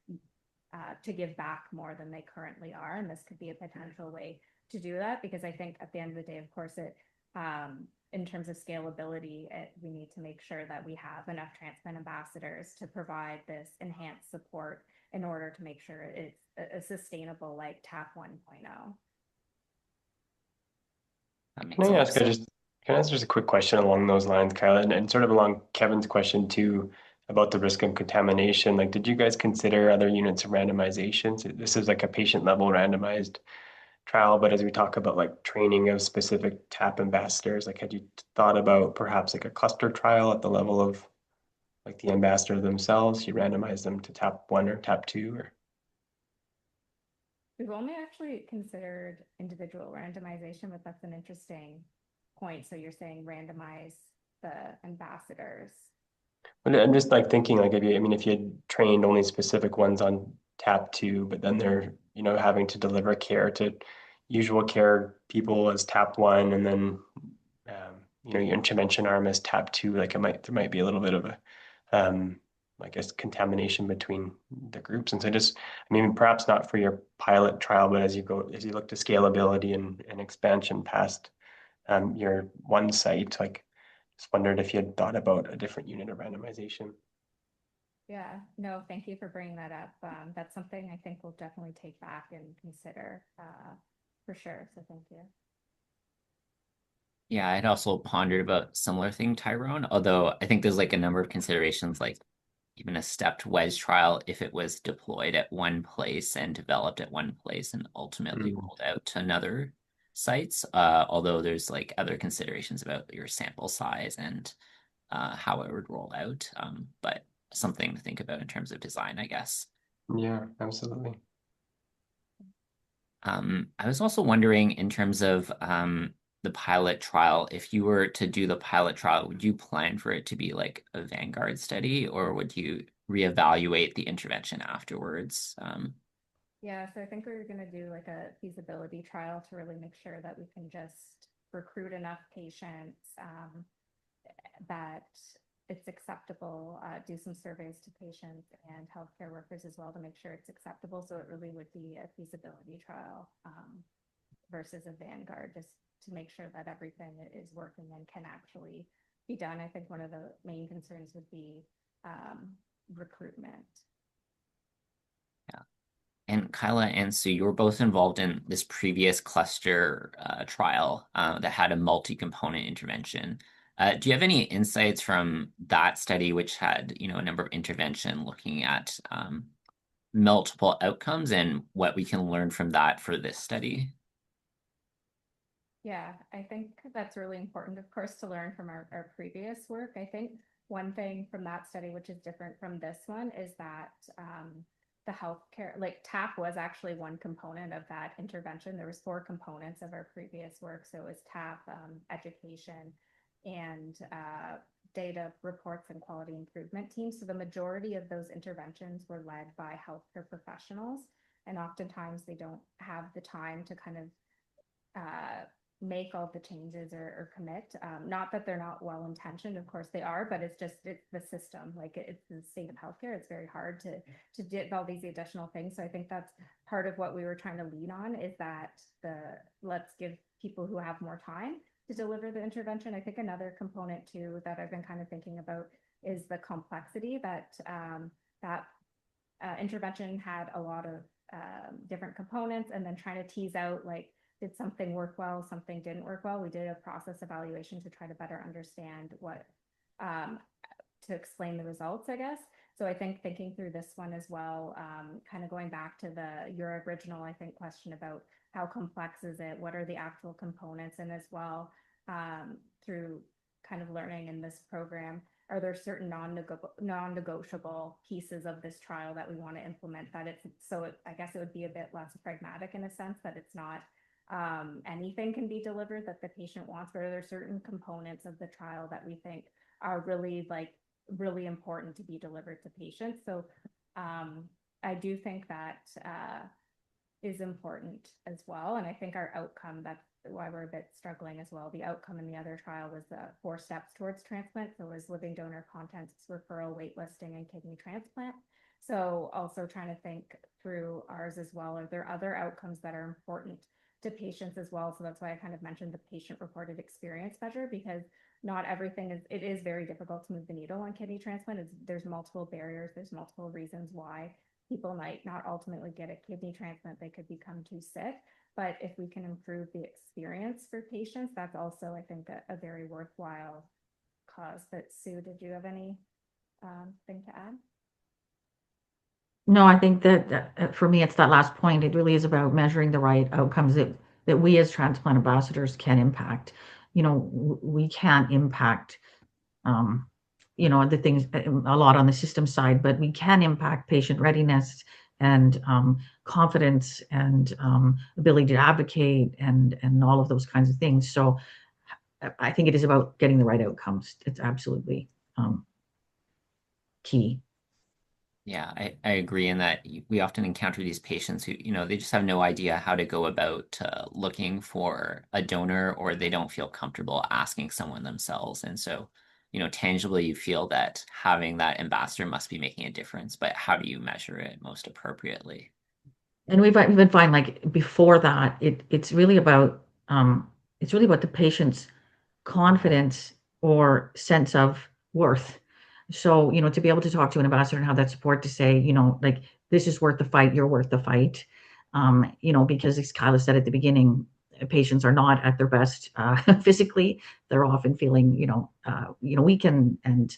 to give back more than they currently are. And this could be a potential way to do that, because I think at the end of the day, of course, in terms of scalability, we need to make sure that we have enough transplant ambassadors to provide this enhanced support in order to make sure it's a sustainable like TAP 1.0. That Can makes a I lot of ask, sense. can I ask just a quick question along those lines, Kyla, and sort of along Kevin's question too about the risk of contamination? Like, did you guys consider other units of randomization? So this is like a patient level randomized trial, but as we talk about like training of specific TAP ambassadors, like had you thought about perhaps like a cluster trial at the level of like the ambassador themselves? You randomize them to TAP 1 or TAP 2 or We've only actually considered individual randomization, but that's an interesting point. So you're saying randomize the ambassadors. but I'm just like thinking like if you, I mean, if you had trained only specific ones on TAP 2, but then they're, having to deliver care to usual care people as TAP 1 and then your intervention arm is TAP 2, like there might be a little bit of a I guess contamination between the groups. And so I mean, perhaps not for your pilot trial, but as you look to scalability and expansion past your one site, like just wondered if you had thought about a different unit of randomization. Yeah, no, thank you for bringing that up. That's something I think we'll definitely take back and consider for sure. So thank you. Yeah, I'd also pondered about similar thing, Tyrone, although I think there's like a number of considerations, like even a stepped wedge trial, if it was deployed at one place and developed at one place and ultimately Mm. rolled out to another sites, although there's like other considerations about your sample size and how it would roll out. But something to think about in terms of design, I guess. Yeah, absolutely. I was also wondering in terms of the pilot trial, if you were to do the pilot trial, would you plan for it to be like a Vanguard study or would you reevaluate the intervention afterwards? Yeah, so I think we are going to do like a feasibility trial to really make sure that we can just recruit enough patients that it's acceptable, do some surveys to patients and healthcare workers as well to make sure it's acceptable. So it really would be a feasibility trial versus a Vanguard, just to make sure that everything is working and can actually be done. I think one of the main concerns would be recruitment. Yeah. And Kyla and Sue, you were both involved in this previous cluster trial that had a multi-component intervention. Do you have any insights from that study, which had, a number of intervention looking at multiple outcomes and what we can learn from that for this study? Yeah, I think that's really important, of course, to learn from our previous work. I think one thing from that study, which is different from this one, is that the healthcare, like TAP was actually one component of that intervention. There was 4 components of our previous work. So it was TAP, education, and data reports and quality improvement teams. So the majority of those interventions were led by healthcare professionals. And oftentimes they don't have the time to kind of make all the changes or commit. Not that they're not well intentioned, of course they are, but it's the system. Like it's the state of healthcare. It's very hard to do all these additional things. So I think that's part of what we were trying to lean on is that let's give people who have more time to deliver the intervention. I think another component too that I've been kind of thinking about is the complexity that intervention had a lot of different components, and then trying to tease out like did something work well, something didn't work well. We did a process evaluation to try to better understand what to explain the results, I guess. So I think thinking through this one as well, kind of going back to your original, I think, question about how complex is it, what are the actual components, and as well through kind of learning in this program, are there certain non-negotiable pieces of this trial that we want to implement that I guess it would be a bit less pragmatic in a sense that it's not anything can be delivered that the patient wants, but are there certain components of the trial that we think are really important to be delivered to patients? So I do think that is important as well. And I think our outcome, that's why we're a bit struggling as well. The outcome in the other trial was 4 steps towards transplant. So it was living donor contents, referral, waitlisting, and kidney transplant. So also trying to think through ours as well. Are there other outcomes that are important to patients as well? So that's why I kind of mentioned the patient reported experience measure, because not everything it is very difficult to move the needle on kidney transplant. There's multiple barriers. There's multiple reasons why people might not ultimately get a kidney transplant, they could become too sick. But if we can improve the experience for patients, that's also, I think, a very worthwhile cause. But Sue, did you have any thing to add? No, I think that for me, it's that last point. It really is about measuring the right outcomes that we as transplant ambassadors can impact. We can't impact, um, the things a lot on the system side, but we can impact patient readiness and confidence and ability to advocate and all of those kinds of things. So I think it is about getting the right outcomes. It's absolutely key. Yeah, I agree in that we often encounter these patients who, they just have no idea how to go about looking for a donor, or they don't feel comfortable asking someone themselves. And so, tangibly, you feel that having that ambassador must be making a difference, but how do you measure it most appropriately? And we've even find like before that, it's really about the patient's confidence or sense of worth. So, to be able to talk to an ambassador and have that support to say, like, this is worth the fight, you're worth the fight. Because as Kyla said at the beginning, patients are not at their best physically. They're often feeling, weak and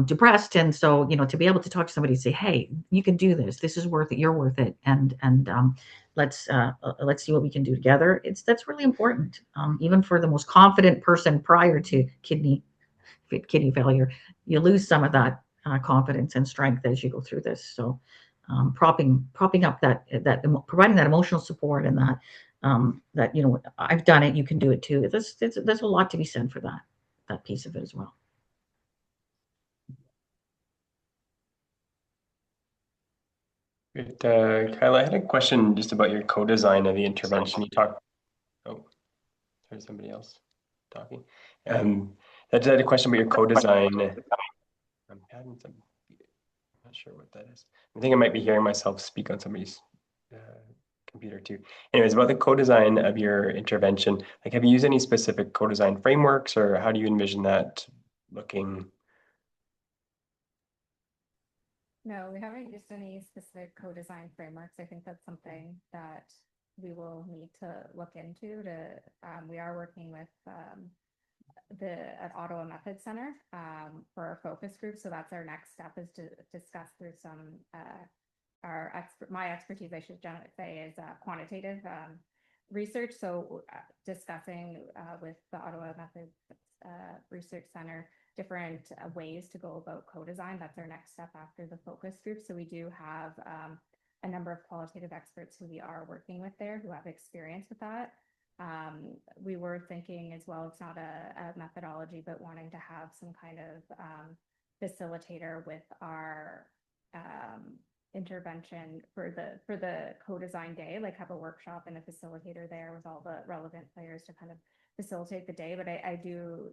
depressed. And so, to be able to talk to somebody and say, hey, you can do this. This is worth it. You're worth it. And let's see what we can do together. That's really important, even for the most confident person prior to kidney failure. You lose some of that confidence and strength as you go through this. So, propping up providing that emotional support and that I've done it, you can do it too. There's a lot to be said for that piece of it as well. Great. Kyla, I had a question just about your co-design of the intervention. You talked, oh, there's somebody else talking. I just had a question about your co-design. I'm having some, not sure what that is. I think I might be hearing myself speak on somebody's uh, computer too. Anyways, about the co-design of your intervention, like have you used any specific co-design frameworks, or how do you envision that looking? No, we haven't used any specific co-design frameworks. I think that's something that we will need to look into. We are working with at Ottawa Method Center for our focus group. So that's our next step, is to discuss through some my expertise, I should say, is quantitative research. So discussing with the Ottawa Method Research Center different ways to go about co-design. That's our next step after the focus group. So we do have a number of qualitative experts who we are working with there who have experience with that. We were thinking as well, it's not a methodology, but wanting to have some kind of facilitator with our intervention for the co-design day, like have a workshop and a facilitator there with all the relevant players to kind of facilitate the day. But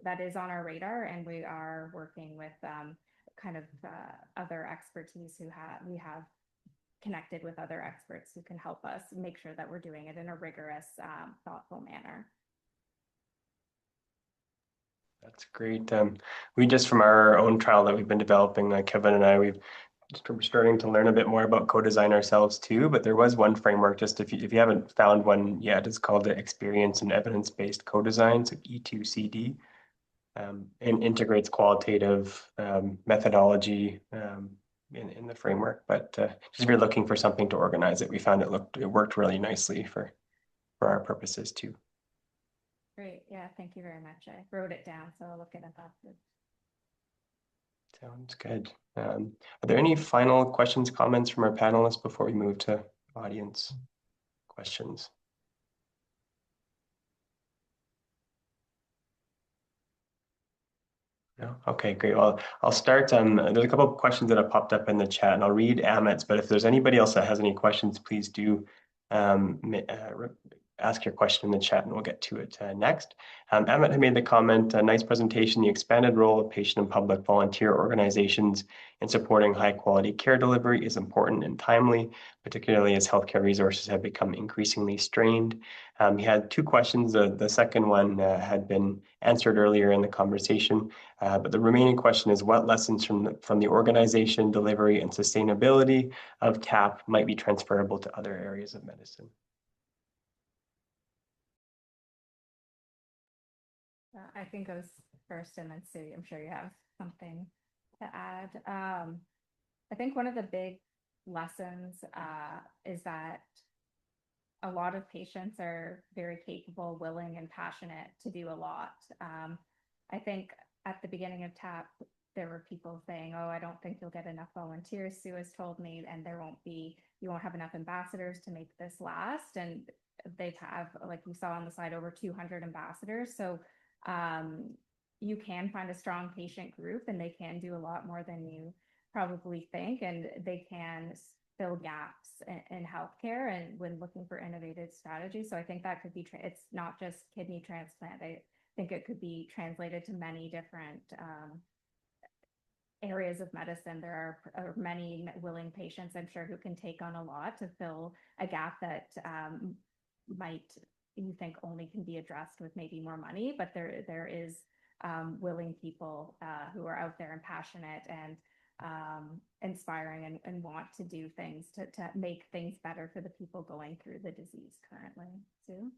that is on our radar, and we are working with kind of other expertise we have connected with other experts who can help us make sure that we're doing it in a rigorous, thoughtful manner. That's great. We just, from our own trial that we've been developing, Kevin and I, we're starting to learn a bit more about co-design ourselves too, but there was one framework, just if you haven't found one yet, it's called the Experience and Evidence-Based Co-Design, so E2CD, and integrates qualitative methodology in the framework. But just if you're looking for something to organize it, we found it worked really nicely for our purposes too. Great. Yeah, thank you very much. I wrote it down, so I'll look it up after. Sounds good. Are there any final questions, comments from our panelists before we move to audience questions? No? Okay, great. Well, I'll start. There's a couple of questions that have popped up in the chat, and I'll read Amit's, but if there's anybody else that has any questions, please do ask your question in the chat and we'll get to it next. Amit had made the comment, nice presentation. The expanded role of patient and public volunteer organizations in supporting high quality care delivery is important and timely, particularly as healthcare resources have become increasingly strained. He had two questions. The second one had been answered earlier in the conversation, but the remaining question is what lessons from the organization, delivery, and sustainability of TAP might be transferable to other areas of medicine? I can go first and then Sue, I'm sure you have something to add. I think one of the big lessons is that a lot of patients are very capable, willing, and passionate to do a lot. I think at the beginning of TAP, there were people saying, oh, I don't think you'll get enough volunteers. Sue has told me, and you won't have enough ambassadors to make this last. And they've have, like we saw on the slide, over 200 ambassadors. So you can find a strong patient group and they can do a lot more than you probably think, and they can fill gaps in healthcare and when looking for innovative strategies. So I think that could be, it's not just kidney transplant. I think it could be translated to many different areas of medicine. There are many willing patients, I'm sure, who can take on a lot to fill a gap that might, you think, only can be addressed with maybe more money, but there is willing people who are out there and passionate and inspiring and want to do things to make things better for the people going through the disease currently. Sue?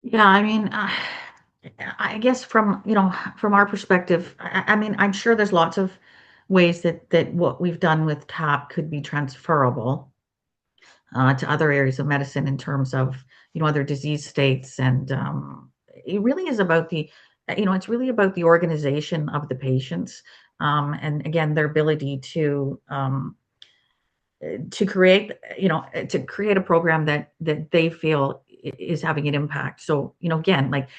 Yeah, I mean, I guess from our perspective, I mean, I'm sure there's lots of ways that what we've done with TAP could be transferable to other areas of medicine in terms of other disease states, and it really is about it's really about the organization of the patients, and again their ability to create a program that they feel is having an impact. So again, like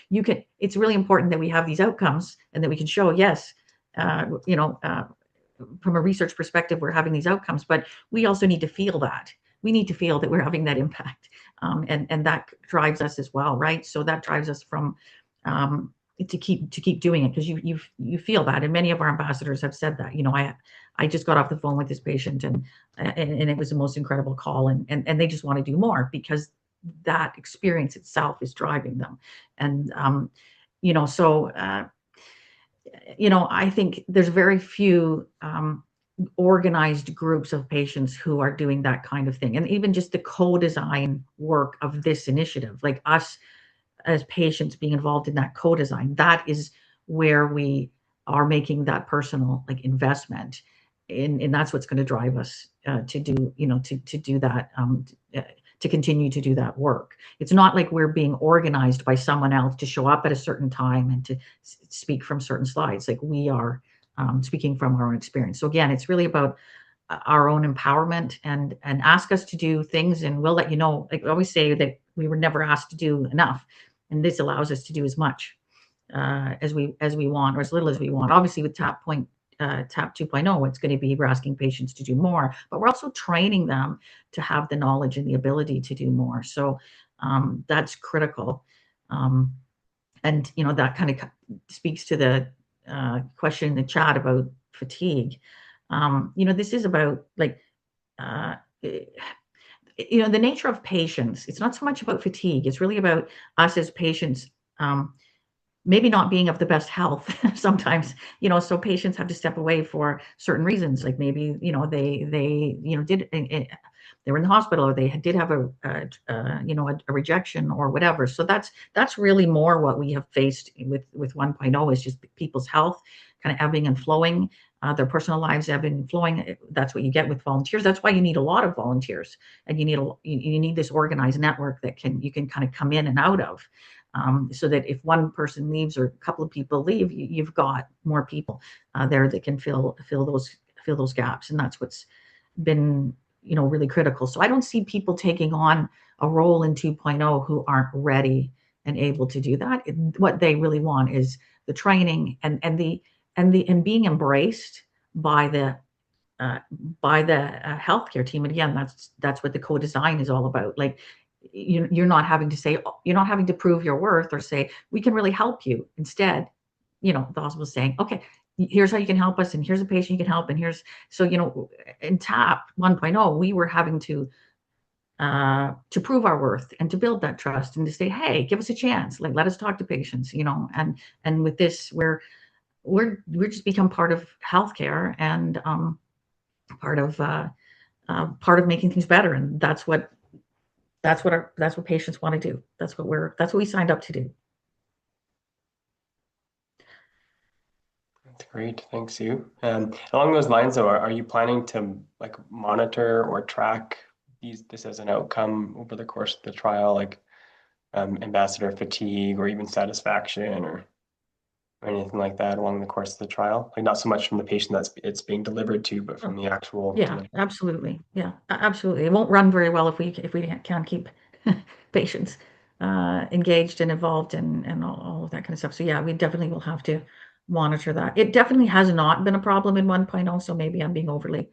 it's really important that we have these outcomes and that we can show, yes, from a research perspective, we're having these outcomes, but we also need to feel that. We need to feel that we're having that impact, and that drives us as well, right? So that drives us from to keep doing it, because you feel that, and many of our ambassadors have said that. I just got off the phone with this patient, and it was the most incredible call, and they just want to do more because that experience itself is driving them, and so. I think there's very few organized groups of patients who are doing that kind of thing. And even just the co-design work of this initiative, like us as patients being involved in that co-design, that is where we are making that personal investment. And that's what's going to drive us to do, to do that, to continue to do that work. It's not like we're being organized by someone else to show up at a certain time and to speak from certain slides. Like we are speaking from our own experience. So again, it's really about our own empowerment, and ask us to do things, and we'll let you know. Like I always say that we were never asked to do enough, and this allows us to do as much as we want, or as little as we want. Obviously, with TAP 2.0, it's going to be, we're asking patients to do more, but we're also training them to have the knowledge and the ability to do more. So that's critical. And that kind of speaks to the question in the chat about fatigue. This is about the nature of patients. It's not so much about fatigue. It's really about us as patients maybe not being of the best health sometimes, so patients have to step away for certain reasons. Like maybe, they were in the hospital, or they did have a rejection or whatever. So that's really more what we have faced with 1.0, is just people's health kind of ebbing and flowing, their personal lives ebbing and flowing. That's what you get with volunteers. That's why you need a lot of volunteers, and you need this organized network that you can kind of come in and out of. So that if one person leaves or a couple of people leave, you've got more people there that can fill those gaps, and that's what's been really critical. So I don't see people taking on a role in 2.0 who aren't ready and able to do that. What they really want is the training and being embraced by the by the healthcare team. And again, that's what the co-design is all about. Like you're not having to say, you're not having to prove your worth or say we can really help you. Instead, the hospital's saying, okay, here's how you can help us, and here's a patient you can help, and here's so in TAP 1.0, we were having to prove our worth and to build that trust and to say, hey, give us a chance, like let us talk to patients, and with this, we're just become part of healthcare and part of part of making things better, and that's what patients want to do. That's what we signed up to do. That's great. Thanks, Sue. Along those lines, though, are you planning to like monitor or track this as an outcome over the course of the trial, like ambassador fatigue or even satisfaction or anything like that along the course of the trial? Like not so much from the patient it's being delivered to, but from the actual Yeah, delivery. absolutely. Yeah, absolutely. It won't run very well if we can't keep patients engaged and involved and all of that kind of stuff. So yeah, we definitely will have to monitor that. It definitely has not been a problem in 1.0, so maybe I'm being overly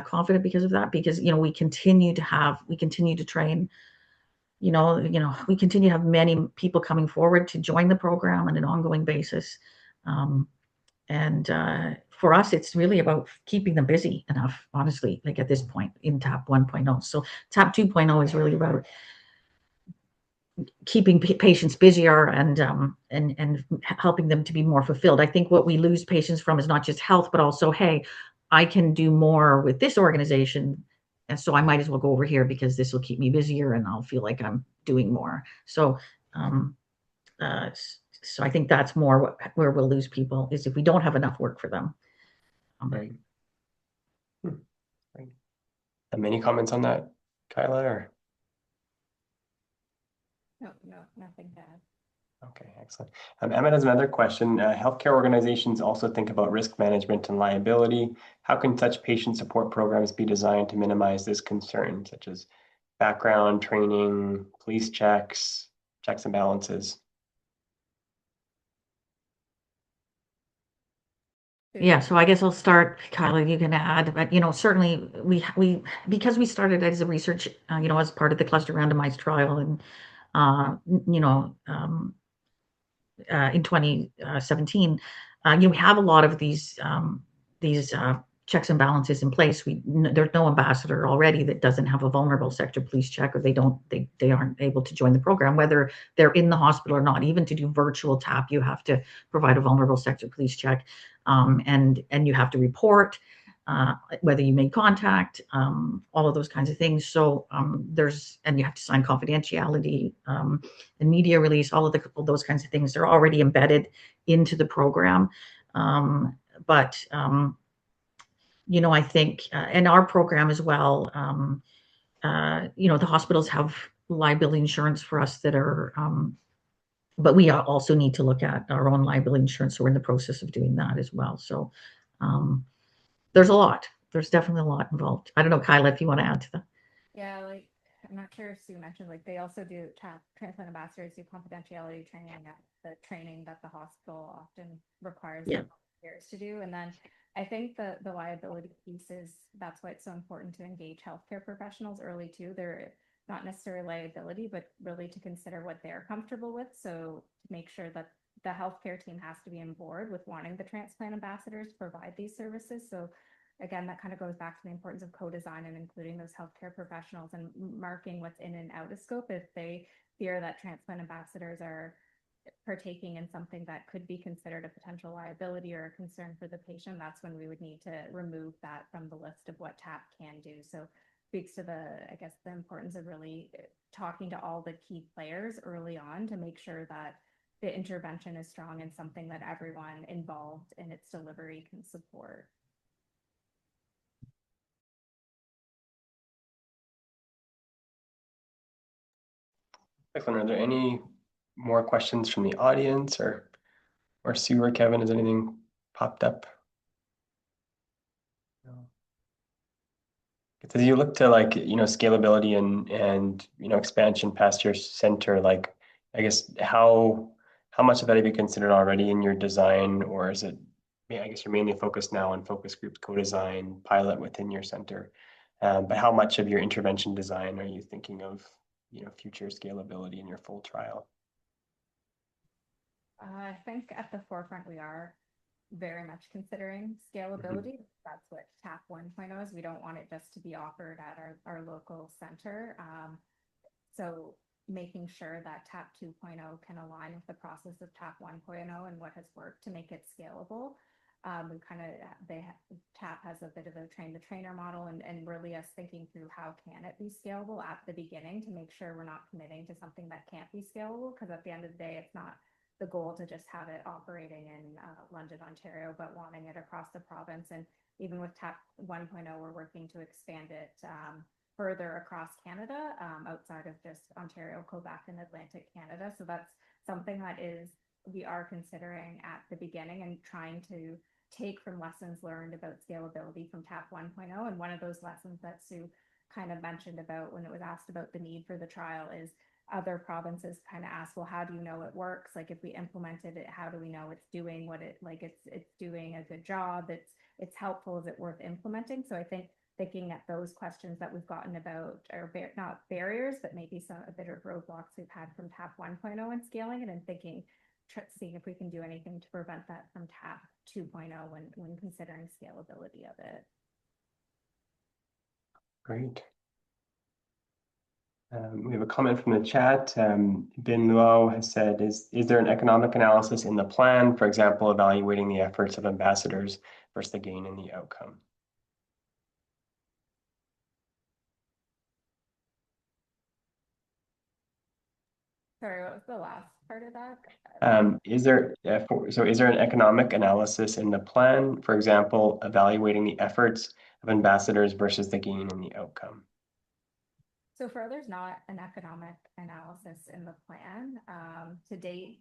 confident because of that, because we continue to train, we continue to have many people coming forward to join the program on an ongoing basis. And for us, it's really about keeping them busy enough, honestly, like at this point in TAP 1.0. So TAP 2.0 is really about keeping patients busier and helping them to be more fulfilled. I think what we lose patients from is not just health, but also, hey, I can do more with this organization, and so I might as well go over here because this will keep me busier and I'll feel like I'm doing more. So um, uh, so I think that's more where we'll lose people, is if we don't have enough work for them. Right. Right. Any comments on that, Kyla? Or No, nothing bad. okay, excellent. Emmett has another question. Healthcare organizations also think about risk management and liability. How can such patient support programs be designed to minimize this concern, such as background training, police checks and balances? Yeah, so I guess I'll start, Kyla, you can add, but certainly we because we started as a research, as part of the cluster randomized trial, and you know, in 2017, we have a lot of these checks and balances in place. There's no ambassador already that doesn't have a vulnerable sector police check, or they aren't able to join the program, whether they're in the hospital or not. Even to do virtual TAP, you have to provide a vulnerable sector police check, and you have to report whether you made contact, all of those kinds of things. So and you have to sign confidentiality and media release, all those kinds of things. They're already embedded into the program. But I think in our program as well, the hospitals have liability insurance for us that are, but we also need to look at our own liability insurance. So we're in the process of doing that as well. So there's a lot. There's definitely a lot involved. I don't know, Kyla, if you want to add to that. Yeah, like I'm not sure if Sue mentioned, like they also do transplant ambassadors do confidentiality training at the training that the hospital often requires Yeah. their volunteers to do. And then I think the liability piece is that's why it's so important to engage healthcare professionals early too. They're not necessarily liability, but really to consider what they're comfortable with. So to make sure that the healthcare team has to be on board with wanting the transplant ambassadors to provide these services. So again, that kind of goes back to the importance of co-design and including those healthcare professionals and marking what's in and out of scope. If they fear that transplant ambassadors are partaking in something that could be considered a potential liability or a concern for the patient, that's when we would need to remove that from the list of what TAP can do. So speaks to I guess, the importance of really talking to all the key players early on to make sure that the intervention is strong and something that everyone involved in its delivery can support. Excellent. Are there any more questions from the audience or Sue or Kevin? Has anything popped up? No. As you look to scalability and expansion past your center, like I guess how much of that have you considered already in your design, or is it I guess you're mainly focused now on focus groups, co-design, pilot within your center. But how much of your intervention design are you thinking of, future scalability in your full trial? I think at the forefront we are very much considering scalability. That's what TAP 1.0 is. We don't want it just to be offered at our local center. So making sure that TAP 2.0 can align with the process of TAP 1.0 and what has worked to make it scalable. We kind of, TAP has a bit of a train the trainer model, and really us thinking through how can it be scalable at the beginning to make sure we're not committing to something that can't be scalable, because at the end of the day, it's not the goal to just have it operating in London, Ontario, but wanting it across the province. And even with TAP 1.0, we're working to expand it further across Canada, outside of just Ontario, Quebec, and Atlantic Canada. So that's something that we are considering at the beginning and trying to take from lessons learned about scalability from TAP 1.0. And one of those lessons that Sue kind of mentioned about when it was asked about the need for the trial is other provinces kind of ask, well, how do you know it works? Like if we implemented it, how do we know it's doing what it's doing a good job? It's helpful. Is it worth implementing? So I think thinking at those questions that we've gotten about, or not barriers, but maybe a bit of roadblocks we've had from TAP 1.0 and scaling it, and seeing if we can do anything to prevent that from TAP 2.0 when considering scalability of it. Great. We have a comment from the chat. Bin Luo has said, is there an economic analysis in the plan, for example, evaluating the efforts of ambassadors versus the gain in the outcome? Sorry, what was the last part of that? Is there an economic analysis in the plan, for example, evaluating the efforts of ambassadors versus the gain in the outcome? So far, there's not an economic analysis in the plan. To date,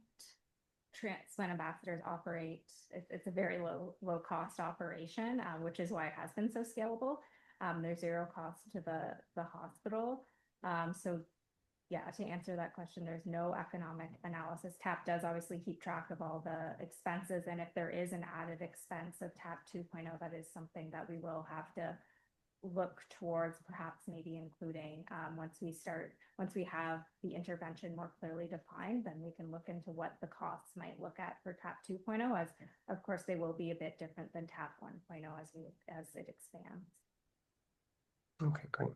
transplant ambassadors operate, it's a very low cost operation, which is why it has been so scalable. There's zero cost to the hospital. So yeah, to answer that question, there's no economic analysis. TAP does obviously keep track of all the expenses, and if there is an added expense of TAP 2.0, that is something that we will have to look towards, perhaps maybe including once we have the intervention more clearly defined, then we can look into what the costs might look at for TAP 2.0, as of course they will be a bit different than TAP 1.0 as it expands. Okay, great.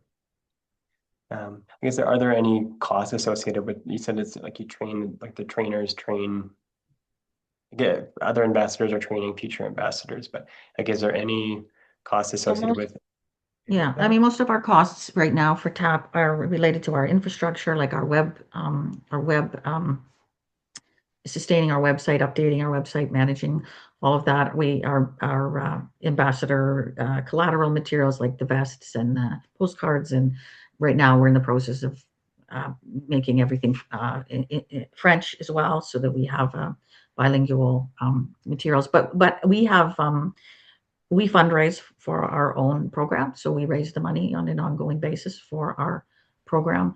I guess are there any costs associated with, you said it's like you train, like the trainers train, get other ambassadors are training future ambassadors, but like, is there any costs associated with? Yeah, I mean, most of our costs right now for TAP are related to our infrastructure, like our web, sustaining our website, updating our website, managing all of that. Our ambassador collateral materials like the vests and postcards, and right now we're in the process of making everything in French as well, so that we have bilingual materials. But we fundraise for our own program, so we raise the money on an ongoing basis for our program.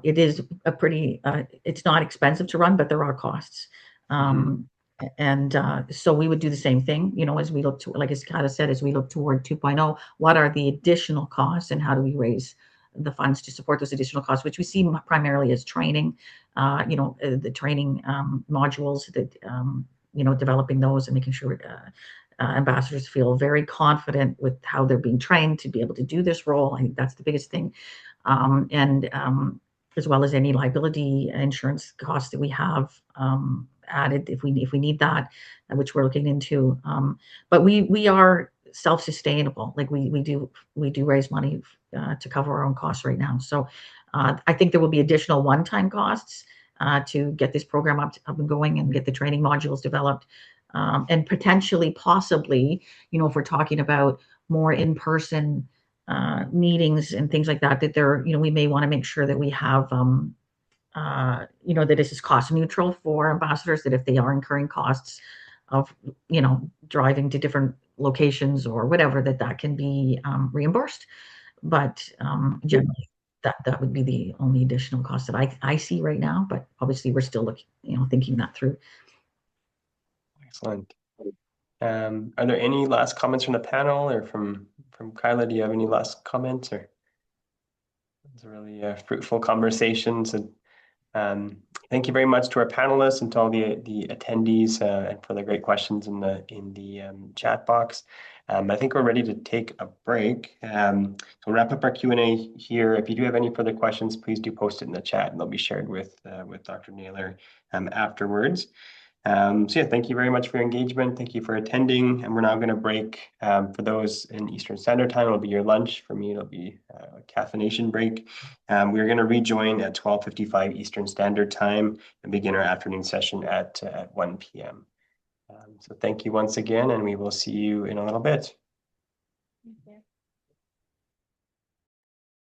It is it's not expensive to run, but there are costs. And so we would do the same thing, as we look to, like as Kayla said, as we look toward 2.0, what are the additional costs and how do we raise the funds to support those additional costs, which we see primarily as training, the training modules that, developing those and making sure ambassadors feel very confident with how they're being trained to be able to do this role. I think that's the biggest thing. And as well as any liability insurance costs that we have added if we need that, which we're looking into. But we are self-sustainable. Like we do raise money to cover our own costs right now. So I think there will be additional one-time costs to get this program up and going and get the training modules developed. And potentially, possibly, if we're talking about more in-person meetings and things like that, we may want to make sure that we have, that this is cost neutral for ambassadors, that if they are incurring costs of, driving to different locations or whatever, that can be reimbursed. But generally, that would be the only additional cost that I see right now. But obviously, we're still looking, thinking that through. Excellent. Are there any last comments from the panel or from Kayla? Do you have any last comments? Or it's a really fruitful conversation. So thank you very much to our panelists and to all the attendees and for the great questions in the chat box. I think we're ready to take a break. So we'll wrap up our Q&A here. If you do have any further questions, please do post it in the chat and they'll be shared with Dr. Naylor afterwards. So yeah, thank you very much for your engagement. Thank you for attending. And we're now going to break. For those in Eastern Standard Time, it'll be your lunch. For me, it'll be a caffeination break. We're going to rejoin at 12:55 Eastern Standard Time and begin our afternoon session at 1 p.m. So thank you once again, and we will see you in a little bit.